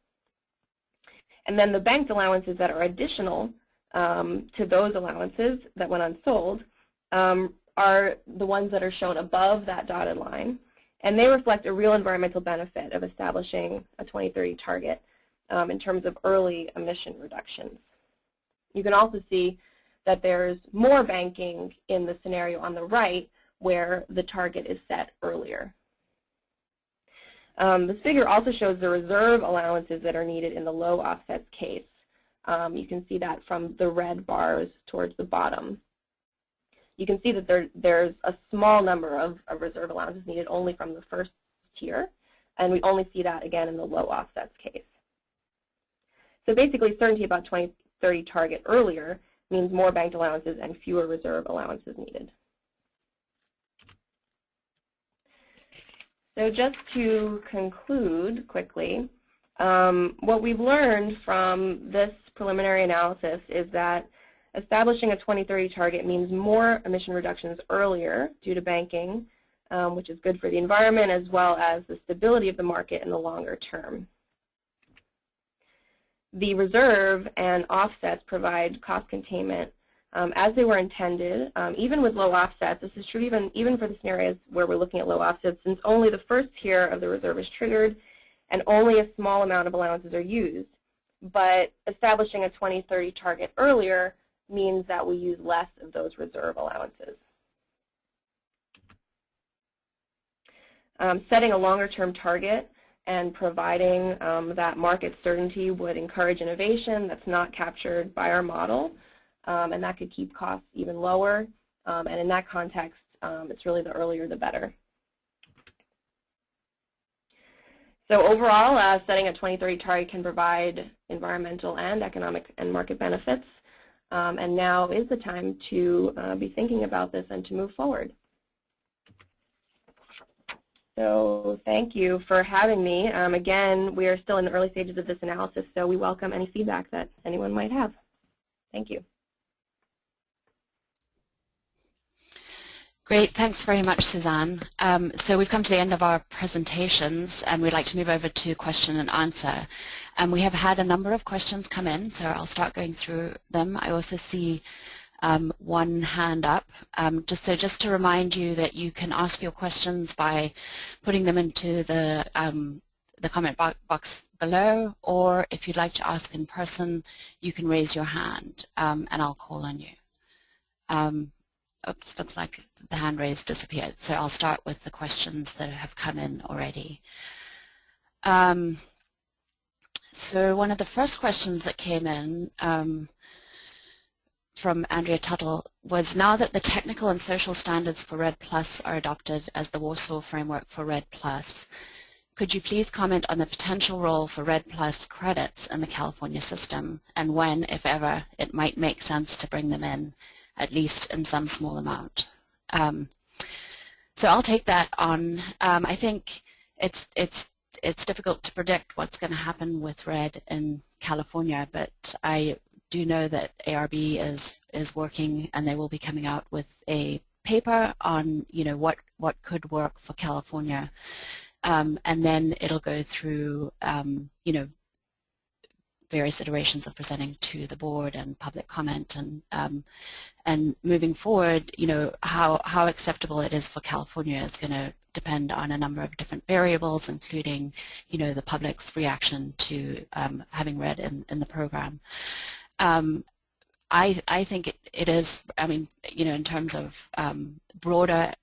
And then the banked allowances that are additional to those allowances that went unsold are the ones that are shown above that dotted line, and they reflect a real environmental benefit of establishing a 2030 target in terms of early emission reductions. You can also see that there's more banking in the scenario on the right where the target is set earlier. This figure also shows the reserve allowances that are needed in the low offsets case. You can see that from the red bars towards the bottom. You can see that there's a small number of reserve allowances needed only from the first tier, and we only see that again in the low offsets case. So basically, certainty about 2030 target earlier means more banked allowances and fewer reserve allowances needed. So just to conclude quickly, what we've learned from this preliminary analysis is that establishing a 2030 target means more emission reductions earlier due to banking, which is good for the environment as well as the stability of the market in the longer term. the reserve and offsets provide cost containment as they were intended, even with low offsets. This is true even for the scenarios where we're looking at low offsets, since only the first tier of the reserve is triggered and only a small amount of allowances are used. But establishing a 2030 target earlier means that we use less of those reserve allowances. Setting a longer-term target and providing that market certainty would encourage innovation that's not captured by our model, and that could keep costs even lower. And in that context, it's really the earlier the better. So overall, setting a 2030 target can provide environmental and economic and market benefits. And now is the time to be thinking about this and to move forward. So thank you for having me. Again, we are still in the early stages of this analysis, so we welcome any feedback that anyone might have. Thank you. Great, thanks very much, Suzanne. So we've come to the end of our presentations, and we'd like to move over to question and answer. We have had a number of questions come in, so I'll start going through them. I also see one hand up. Just to remind you that you can ask your questions by putting them into the comment box below, or if you'd like to ask in person, you can raise your hand, and I'll call on you. Oops, looks like the hand raised disappeared. So I'll start with the questions that have come in already. So one of the first questions that came in from Andrea Tuttle was, now that the technical and social standards for REDD+ are adopted as the Warsaw framework for REDD+, could you please comment on the potential role for REDD+ credits in the California system, and when, if ever, it might make sense to bring them in, at least in some small amount? So I'll take that on. I think it's difficult to predict what's going to happen with REDD in California, but I do know that ARB is working, and they will be coming out with a paper on what could work for California, and then it'll go through various iterations of presenting to the board and public comment, and moving forward, how acceptable it is for California is going to depend on a number of different variables, including the public's reaction to having REDD in the program. I think it is, in terms of broader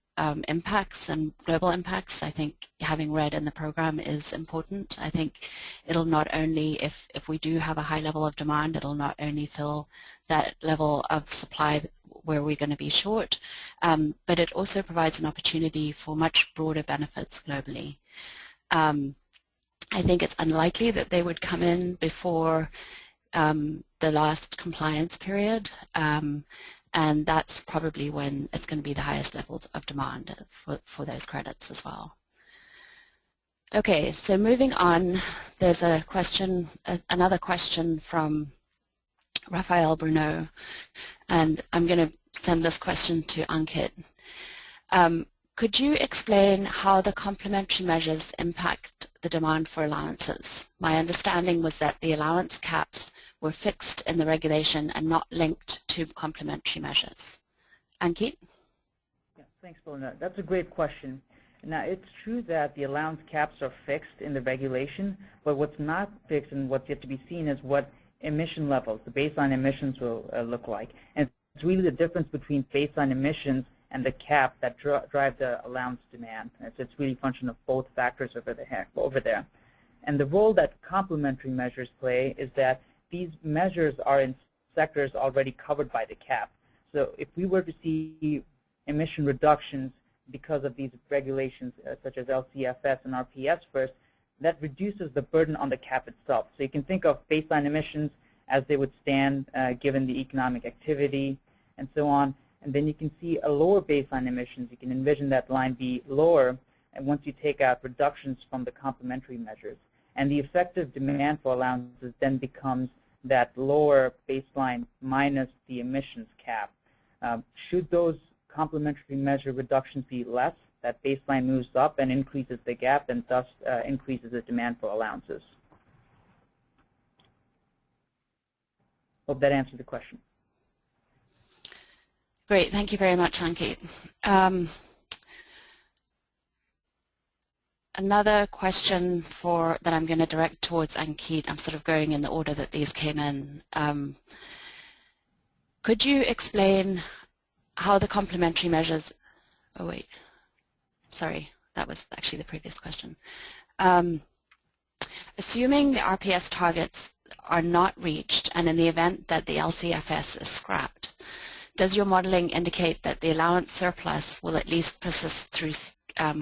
impacts and global impacts, I think having REDD in the program is important. I think it'll not only, if we do have a high level of demand, it'll not only fill that level of supply where we're going to be short, but it also provides an opportunity for much broader benefits globally. I think it's unlikely that they would come in before the last compliance period, and that's probably when it's going to be the highest level of demand for those credits as well. Okay, so moving on, there's a question, another question from Raphael Bruno, and I'm going to send this question to Ankit. Could you explain how the complementary measures impact the demand for allowances? My understanding was that the allowance caps were fixed in the regulation and not linked to complementary measures. Ankit? Yeah, thanks, Belinda. That's a great question. Now, it's true that the allowance caps are fixed in the regulation, but what's not fixed and what's yet to be seen is what emission levels, the baseline emissions, will look like. And it's really the difference between baseline emissions and the cap that drive the allowance demand. And so it's really a function of both factors over there. And the role that complementary measures play is that these measures are in sectors already covered by the cap. So if we were to see emission reductions because of these regulations, such as LCFS and RPS first, that reduces the burden on the cap itself. So you can think of baseline emissions as they would stand given the economic activity and so on. And then you can see a lower baseline emissions. You can envision that line be lower, and once you take out reductions from the complementary measures. And the effective demand for allowances then becomes that lower baseline minus the emissions cap. Should those complementary measure reductions be less, that baseline moves up and increases the gap, and thus increases the demand for allowances. Hope that answered the question. Great, thank you very much, Ankit. Another question that I'm going to direct towards Ankit, I'm sort of going in the order that these came in. Could you explain how the complementary measures, oh wait, sorry, that was actually the previous question. Assuming the RPS targets are not reached and in the event that the LCFS is scrapped, does your modeling indicate that the allowance surplus will at least persist through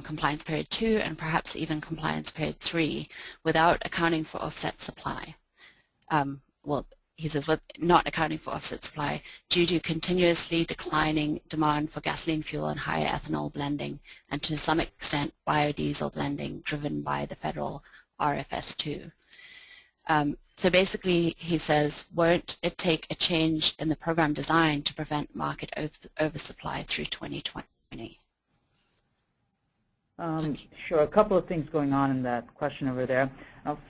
compliance period 2 and perhaps even compliance period 3 without accounting for offset supply? Well, he says, with not accounting for offset supply due to continuously declining demand for gasoline fuel and higher ethanol blending and to some extent biodiesel blending driven by the federal RFS2. So basically, he says, won't it take a change in the program design to prevent market oversupply through 2020? Sure, a couple of things going on in that question over there.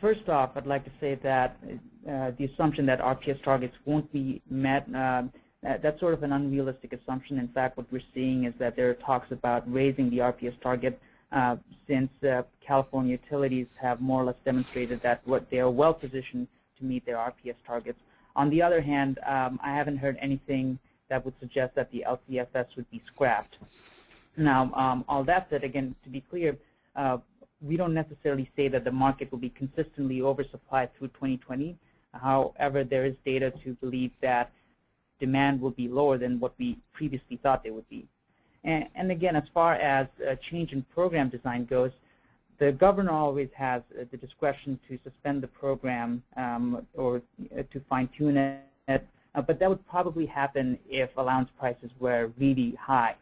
First off, I'd like to say that the assumption that RPS targets won't be met, that's sort of an unrealistic assumption. In fact, what we're seeing is that there are talks about raising the RPS target since California utilities have more or less demonstrated that they are well positioned to meet their RPS targets. On the other hand, I haven't heard anything that would suggest that the LCFS would be scrapped. Now, all that said, again, to be clear, we don't necessarily say that the market will be consistently oversupplied through 2020. However, there is data to believe that demand will be lower than what we previously thought they would be. And again, as far as a change in program design goes, the governor always has the discretion to suspend the program or to fine-tune it, but that would probably happen if allowance prices were really high.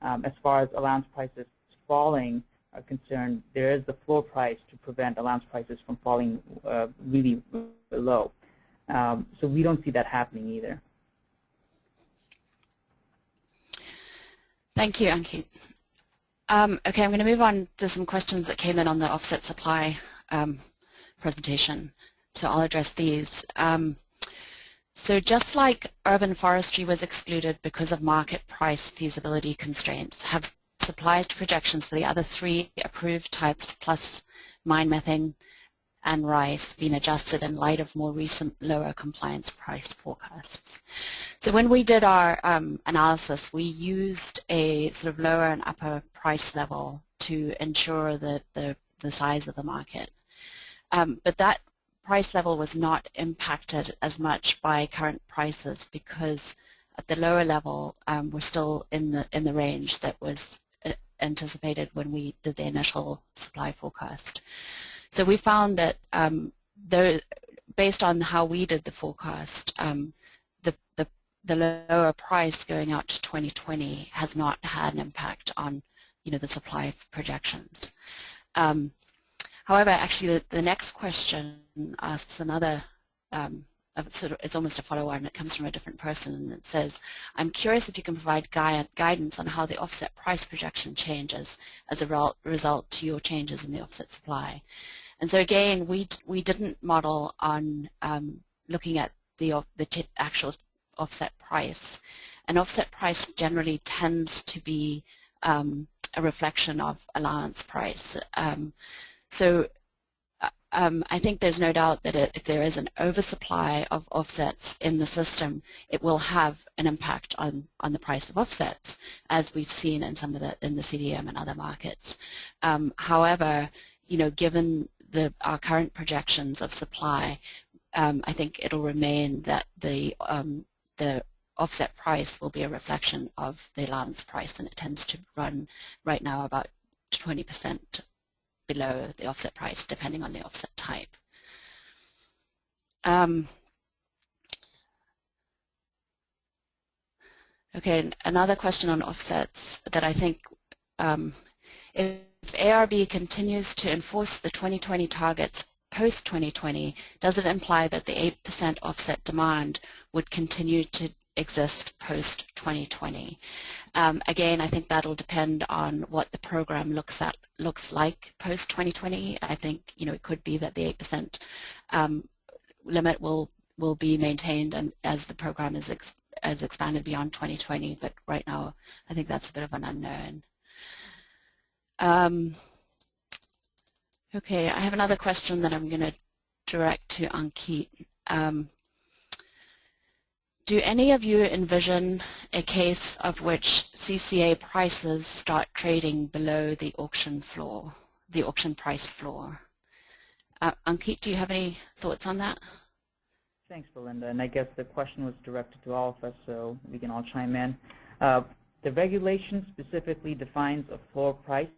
As far as allowance prices falling are concerned, there is the floor price to prevent allowance prices from falling really low. So we don't see that happening either. Thank you, Ankit. Okay, I'm going to move on to some questions that came in on the offset supply presentation. So I'll address these. So just like urban forestry was excluded because of market price feasibility constraints, have supply projections for the other 3 approved types plus mine methane and rice been adjusted in light of more recent lower compliance price forecasts? So when we did our analysis, we used a sort of lower and upper price level to ensure that the size of the market. But that price level was not impacted as much by current prices because at the lower level we're still in the range that was anticipated when we did the initial supply forecast. So we found that based on how we did the forecast, the lower price going out to 2020 has not had an impact on the supply projections. However, actually, the next question asks another, it's almost a follow-on. It comes from a different person, and it says, I'm curious if you can provide guidance on how the offset price projection changes as a result to your changes in the offset supply. And so again, we didn't model on looking at the actual offset price. An offset price generally tends to be a reflection of allowance price. So I think there's no doubt that if there is an oversupply of offsets in the system, it will have an impact on the price of offsets, as we've seen in some of in the CDM and other markets. However, given our current projections of supply, I think it'll remain that the offset price will be a reflection of the allowance price, and it tends to run right now about 20% below the offset price, depending on the offset type. Okay, another question on offsets that I think, if ARB continues to enforce the 2020 targets post-2020, does it imply that the 8% offset demand would continue to exist post-2020? Again, I think that'll depend on what the program looks like post-2020. I think it could be that the 8% limit will will be maintained and as the program is expanded beyond 2020, but right now I think that's a bit of an unknown. Okay, I have another question that I'm going to direct to Ankit. Do any of you envision a case of which CCA prices start trading below the auction floor, the auction price floor? Ankit, do you have any thoughts on that? Thanks, Belinda. And I guess the question was directed to all of us, so we can all chime in. The regulation specifically defines a floor price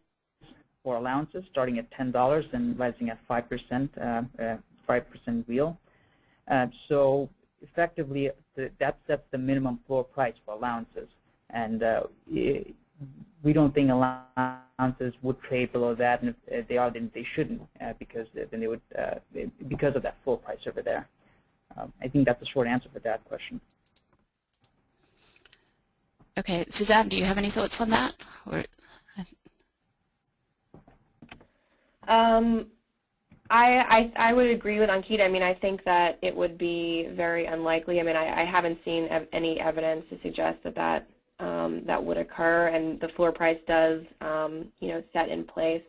for allowances starting at $10 and rising at 5%, 5% real. So effectively, that sets the minimum floor price for allowances. And we don't think allowances would trade below that, and if they are, then they shouldn't, because then they would, because of that floor price over there. I think that's a short answer for that question. Okay, Suzanne, do you have any thoughts on that? Or I would agree with Ankit. I mean, I think that it would be very unlikely. I mean, I haven't seen any evidence to suggest that that would occur, and the floor price does, you know, set in place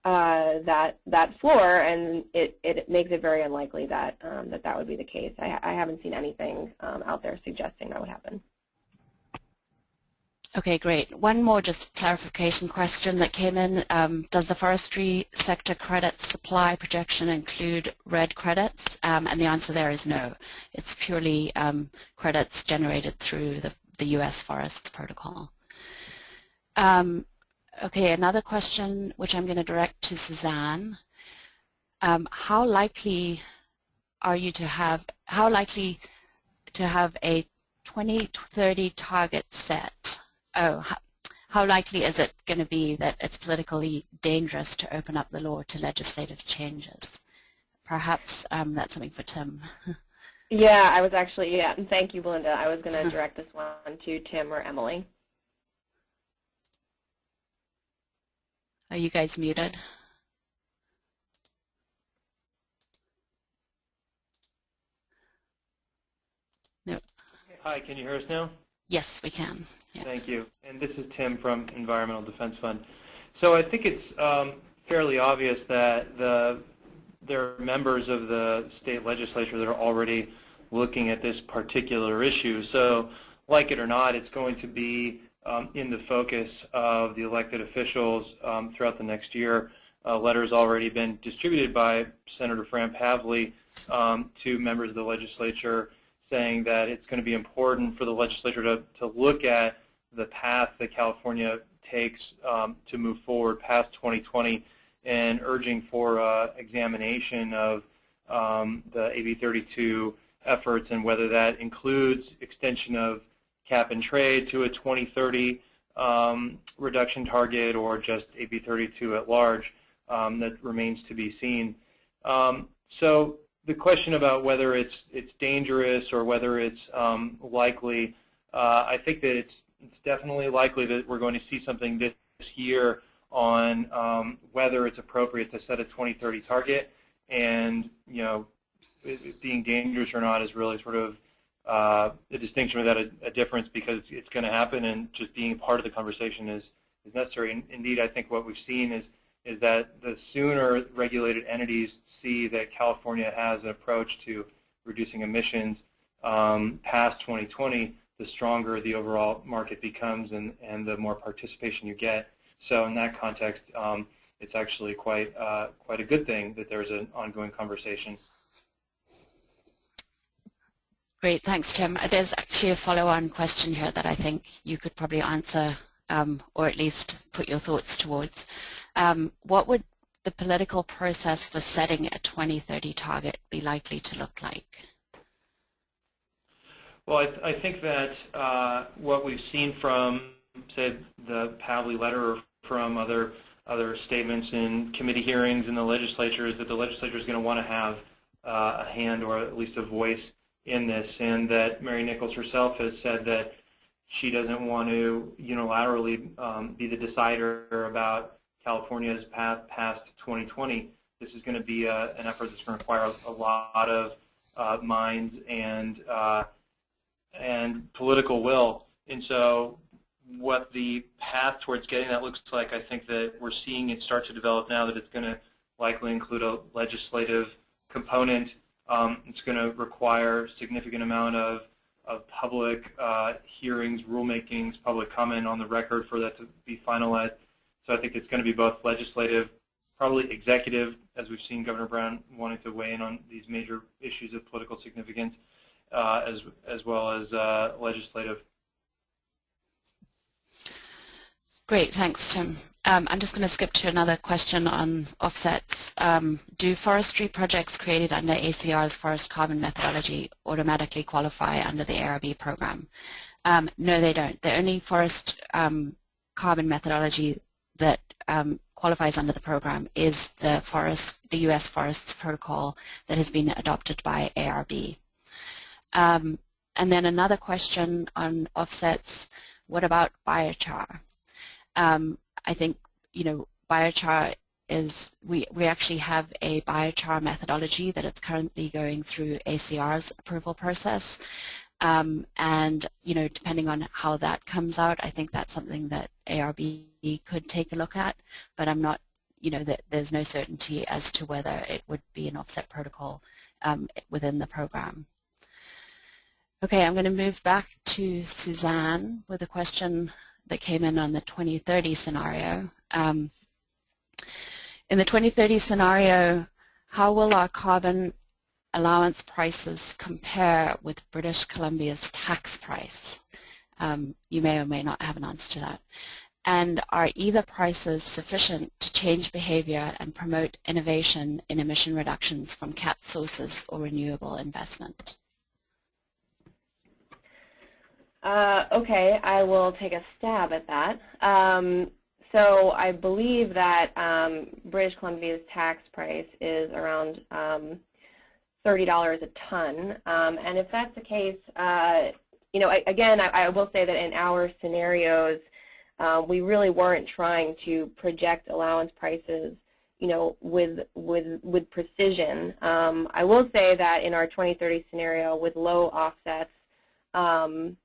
that floor, and it makes it very unlikely that that would be the case. I haven't seen anything out there suggesting that would happen. Okay, great. One more just clarification question that came in. Does the forestry sector credit supply projection include red credits? And the answer there is no. It's purely credits generated through the U.S. Forests Protocol. Okay, another question which I'm going to direct to Suzanne. How likely are you to have a 2030 target set? How likely is it going to be that it's politically dangerous to open up the law to legislative changes? Perhaps that's something for Tim. Yeah, I was actually, yeah, thank you, Belinda. I was going to direct this one to Tim or Emily. Are you guys muted? No. Hi, can you hear us now? Yes, we can. Yeah. Thank you. And this is Tim from Environmental Defense Fund. So I think it's fairly obvious that there are members of the state legislature that are already looking at this particular issue. So like it or not, it's going to be in the focus of the elected officials throughout the next year. A letter has already been distributed by Senator Fran Pavley to members of the legislature saying that it's going to be important for the legislature to look at the path that California takes to move forward past 2020 and urging for examination of the AB 32 efforts and whether that includes extension of cap and trade to a 2030 reduction target or just AB 32 at large. That remains to be seen. So the question about whether it's dangerous or whether it's likely, I think that it's definitely likely that we're going to see something this year on whether it's appropriate to set a 2030 target, and you know, it being dangerous or not is really sort of a distinction without a difference, because it's going to happen, and just being part of the conversation is necessary. And indeed, I think what we've seen is that the sooner regulated entities see that California has an approach to reducing emissions past 2020, the stronger the overall market becomes and the more participation you get. So in that context, it's actually quite a good thing that there's an ongoing conversation. Great, thanks, Tim. There's actually a follow-on question here that I think you could probably answer, or at least put your thoughts towards. What would the political process for setting a 2030 target be likely to look like? Well, I think that what we've seen from, say, the Pavley letter or from other statements in committee hearings in the legislature is that the legislature is going to want to have a hand or at least a voice in this, and that Mary Nichols herself has said that she doesn't want to unilaterally be the decider about California's path past 2020. This is going to be an effort that's going to require a lot of minds and political will. And so what the path towards getting that looks like, I think that we're seeing it start to develop now, that it's going to likely include a legislative component. It's going to require a significant amount of public hearings, rulemakings, public comment on the record for that to be finalized. So I think it's going to be both legislative, probably executive, as we've seen Governor Brown wanting to weigh in on these major issues of political significance, as well as legislative. Great, thanks, Tim. I'm just going to skip to another question on offsets. Do forestry projects created under ACR's forest carbon methodology automatically qualify under the ARB program? No, they don't. The only forest carbon methodology that qualifies under the program is the U.S. Forests Protocol that has been adopted by ARB. And then another question on offsets, what about biochar? I think, biochar is, we actually have a biochar methodology that it's currently going through ACR's approval process. And, depending on how that comes out, I think that's something that ARB could take a look at, but I'm not, that there's no certainty as to whether it would be an offset protocol within the program. Okay, I'm going to move back to Suzanne with a question that came in on the 2030 scenario. In the 2030 scenario, how will our carbon allowance prices compare with British Columbia's tax price? You may or may not have an answer to that. And are either prices sufficient to change behavior and promote innovation in emission reductions from capped sources or renewable investment? Okay, I will take a stab at that. So I believe that British Columbia's tax price is around $30 a ton. And if that's the case, again, I will say that in our scenarios, we really weren't trying to project allowance prices, with precision. I will say that in our 2030 scenario with low offsets, our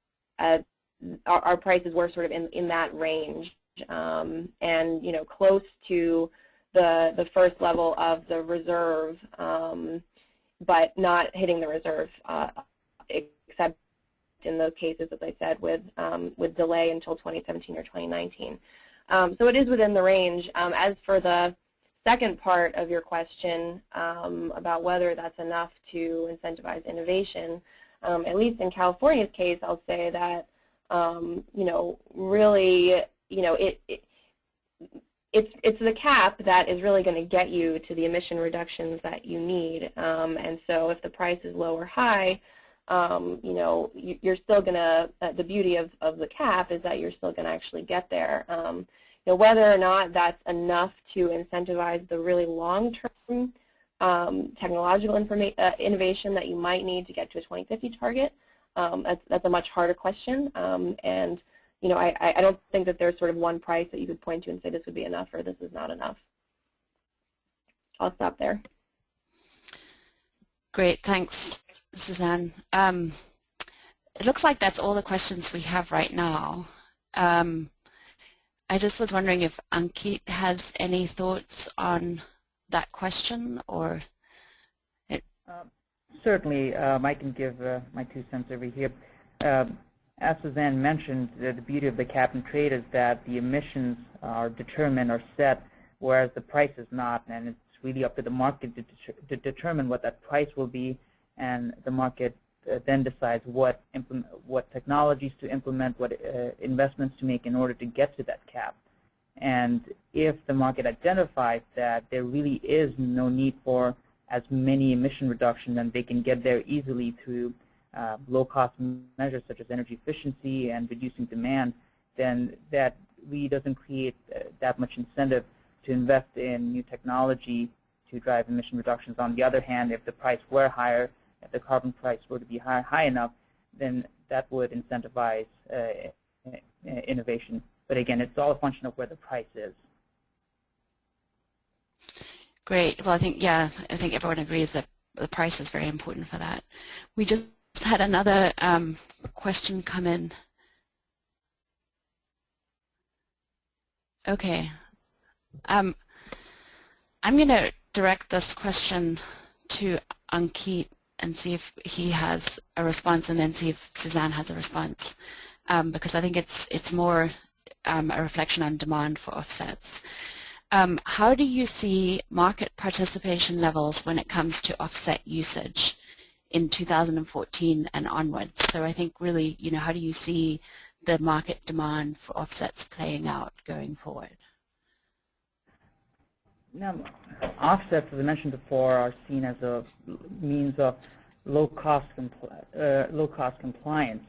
prices were sort of in that range, and close to the first level of the reserve, but not hitting the reserve, except in those cases, as I said, with delay until 2017 or 2019. So it is within the range. As for the second part of your question about whether that's enough to incentivize innovation, at least in California's case, I'll say that, really, it's the cap that is really going to get you to the emission reductions that you need. And so if the price is low or high, you're still going to, the beauty of the cap is that you're still going to actually get there. Whether or not that's enough to incentivize the really long-term technological innovation that you might need to get to a 2050 target, that's a much harder question. And I don't think that there's sort of one price that you could point to and say this would be enough or this is not enough. I'll stop there. Great, thanks, Suzanne. It looks like that's all the questions we have right now. I just was wondering if Ankit has any thoughts on that question, or certainly, I can give my 2 cents over here. As Suzanne mentioned, the beauty of the cap and trade is that the emissions are determined or set, whereas the price is not, and it's really up to the market to determine what that price will be, and the market then decides what technologies to implement, what investments to make in order to get to that cap. And if the market identifies that there really is no need for as many emission reductions and they can get there easily through low-cost measures such as energy efficiency and reducing demand, then that really doesn't create that much incentive to invest in new technology to drive emission reductions. On the other hand, if the price were higher, if the carbon price were to be high enough, then that would incentivize innovation. But again, it's all a function of where the price is. Great. Well, I think everyone agrees that the price is very important for that. We just had another question come in. Okay. I'm going to direct this question to Ankit and see if he has a response, and then see if Suzanne has a response, because I think it's more a reflection on demand for offsets. How do you see market participation levels when it comes to offset usage in 2014 and onwards? So I think really, how do you see the market demand for offsets playing out going forward? Now, offsets, as I mentioned before, are seen as a means of low-cost compliance.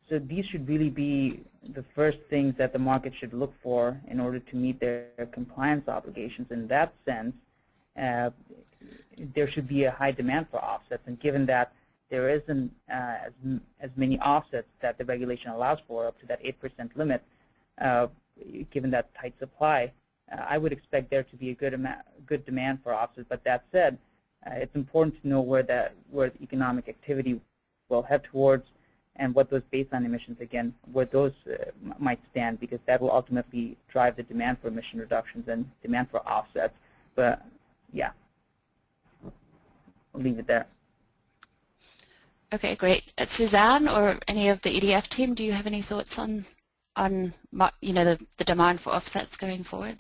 So these should really be the first things that the market should look for in order to meet their compliance obligations. In that sense, there should be a high demand for offsets, and given that there isn't as many offsets that the regulation allows for, up to that 8% limit, given that tight supply, I would expect there to be a good demand for offsets. But that said, it's important to know where the economic activity will head towards, and what those baseline emissions, again, where those might stand, because that will ultimately drive the demand for emission reductions and demand for offsets. But yeah, I'll leave it there. Okay, great. Suzanne or any of the EDF team, do you have any thoughts on the demand for offsets going forward?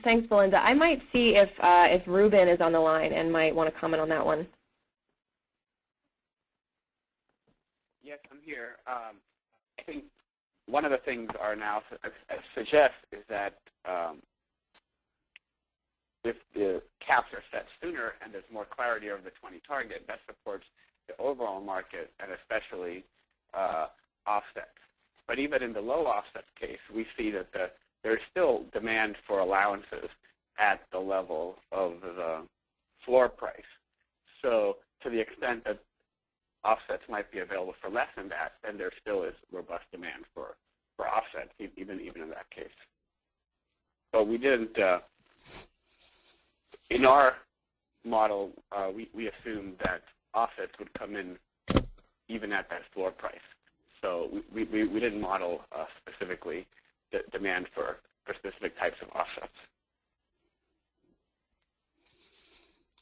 Thanks, Belinda. I might see if Ruben is on the line and might want to comment on that one. Yes, I'm here. I think one of the things our analysis suggests is that if the caps are set sooner and there's more clarity over the 20 target, that supports the overall market and especially offsets. But even in the low offsets case, we see that there's still demand for allowances at the level of the floor price. So to the extent that offsets might be available for less than that, then there still is robust demand for offsets, even in that case. So we didn't, in our model, we assumed that offsets would come in even at that floor price. So we didn't model specifically the demand for specific types of offsets.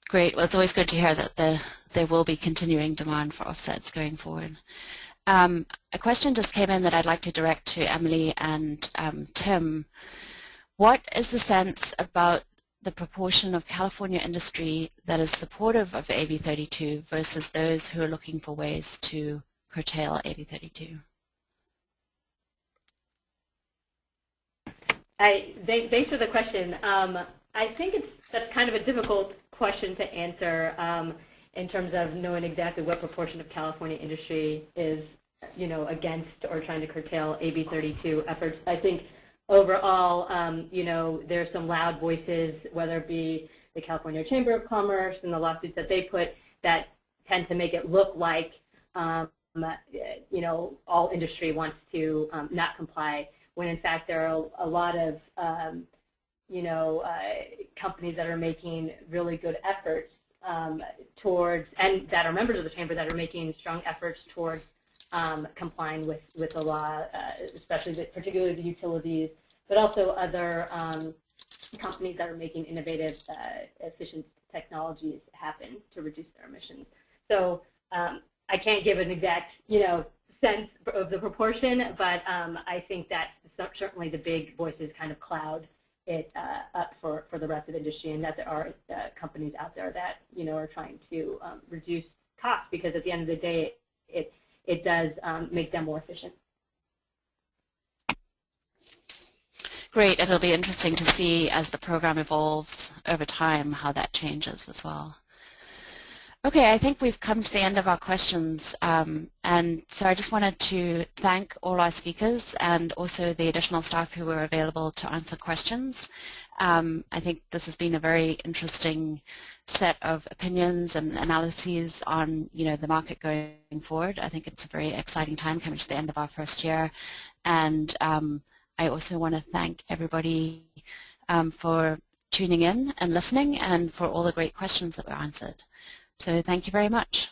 Great. Well, it's always good to hear that there will be continuing demand for offsets going forward. A question just came in that I'd like to direct to Emily and Tim. What is the sense about the proportion of California industry that is supportive of AB 32 versus those who are looking for ways to curtail AB 32? Thanks for the question. I think that's kind of a difficult question to answer in terms of knowing exactly what proportion of California industry is, against or trying to curtail AB 32 efforts. I think overall, there's some loud voices, whether it be the California Chamber of Commerce and the lawsuits that they put, that tend to make it look like, all industry wants to not comply, when in fact there are a lot of, companies that are making really good efforts towards, and that are members of the chamber that are making strong efforts towards complying with the law, particularly the utilities, but also other companies that are making innovative, efficient technologies happen to reduce their emissions. So I can't give an exact, sense of the proportion, but I think that certainly the big voices kind of cloud it up for the rest of the industry, and that there are companies out there that are trying to reduce costs, because at the end of the day, it does make them more efficient. Great. It'll be interesting to see as the program evolves over time how that changes as well. Okay, I think we've come to the end of our questions, and so I just wanted to thank all our speakers and also the additional staff who were available to answer questions. I think this has been a very interesting set of opinions and analyses on the market going forward. I think it's a very exciting time coming to the end of our first year, and I also want to thank everybody for tuning in and listening, and for all the great questions that were answered. So thank you very much.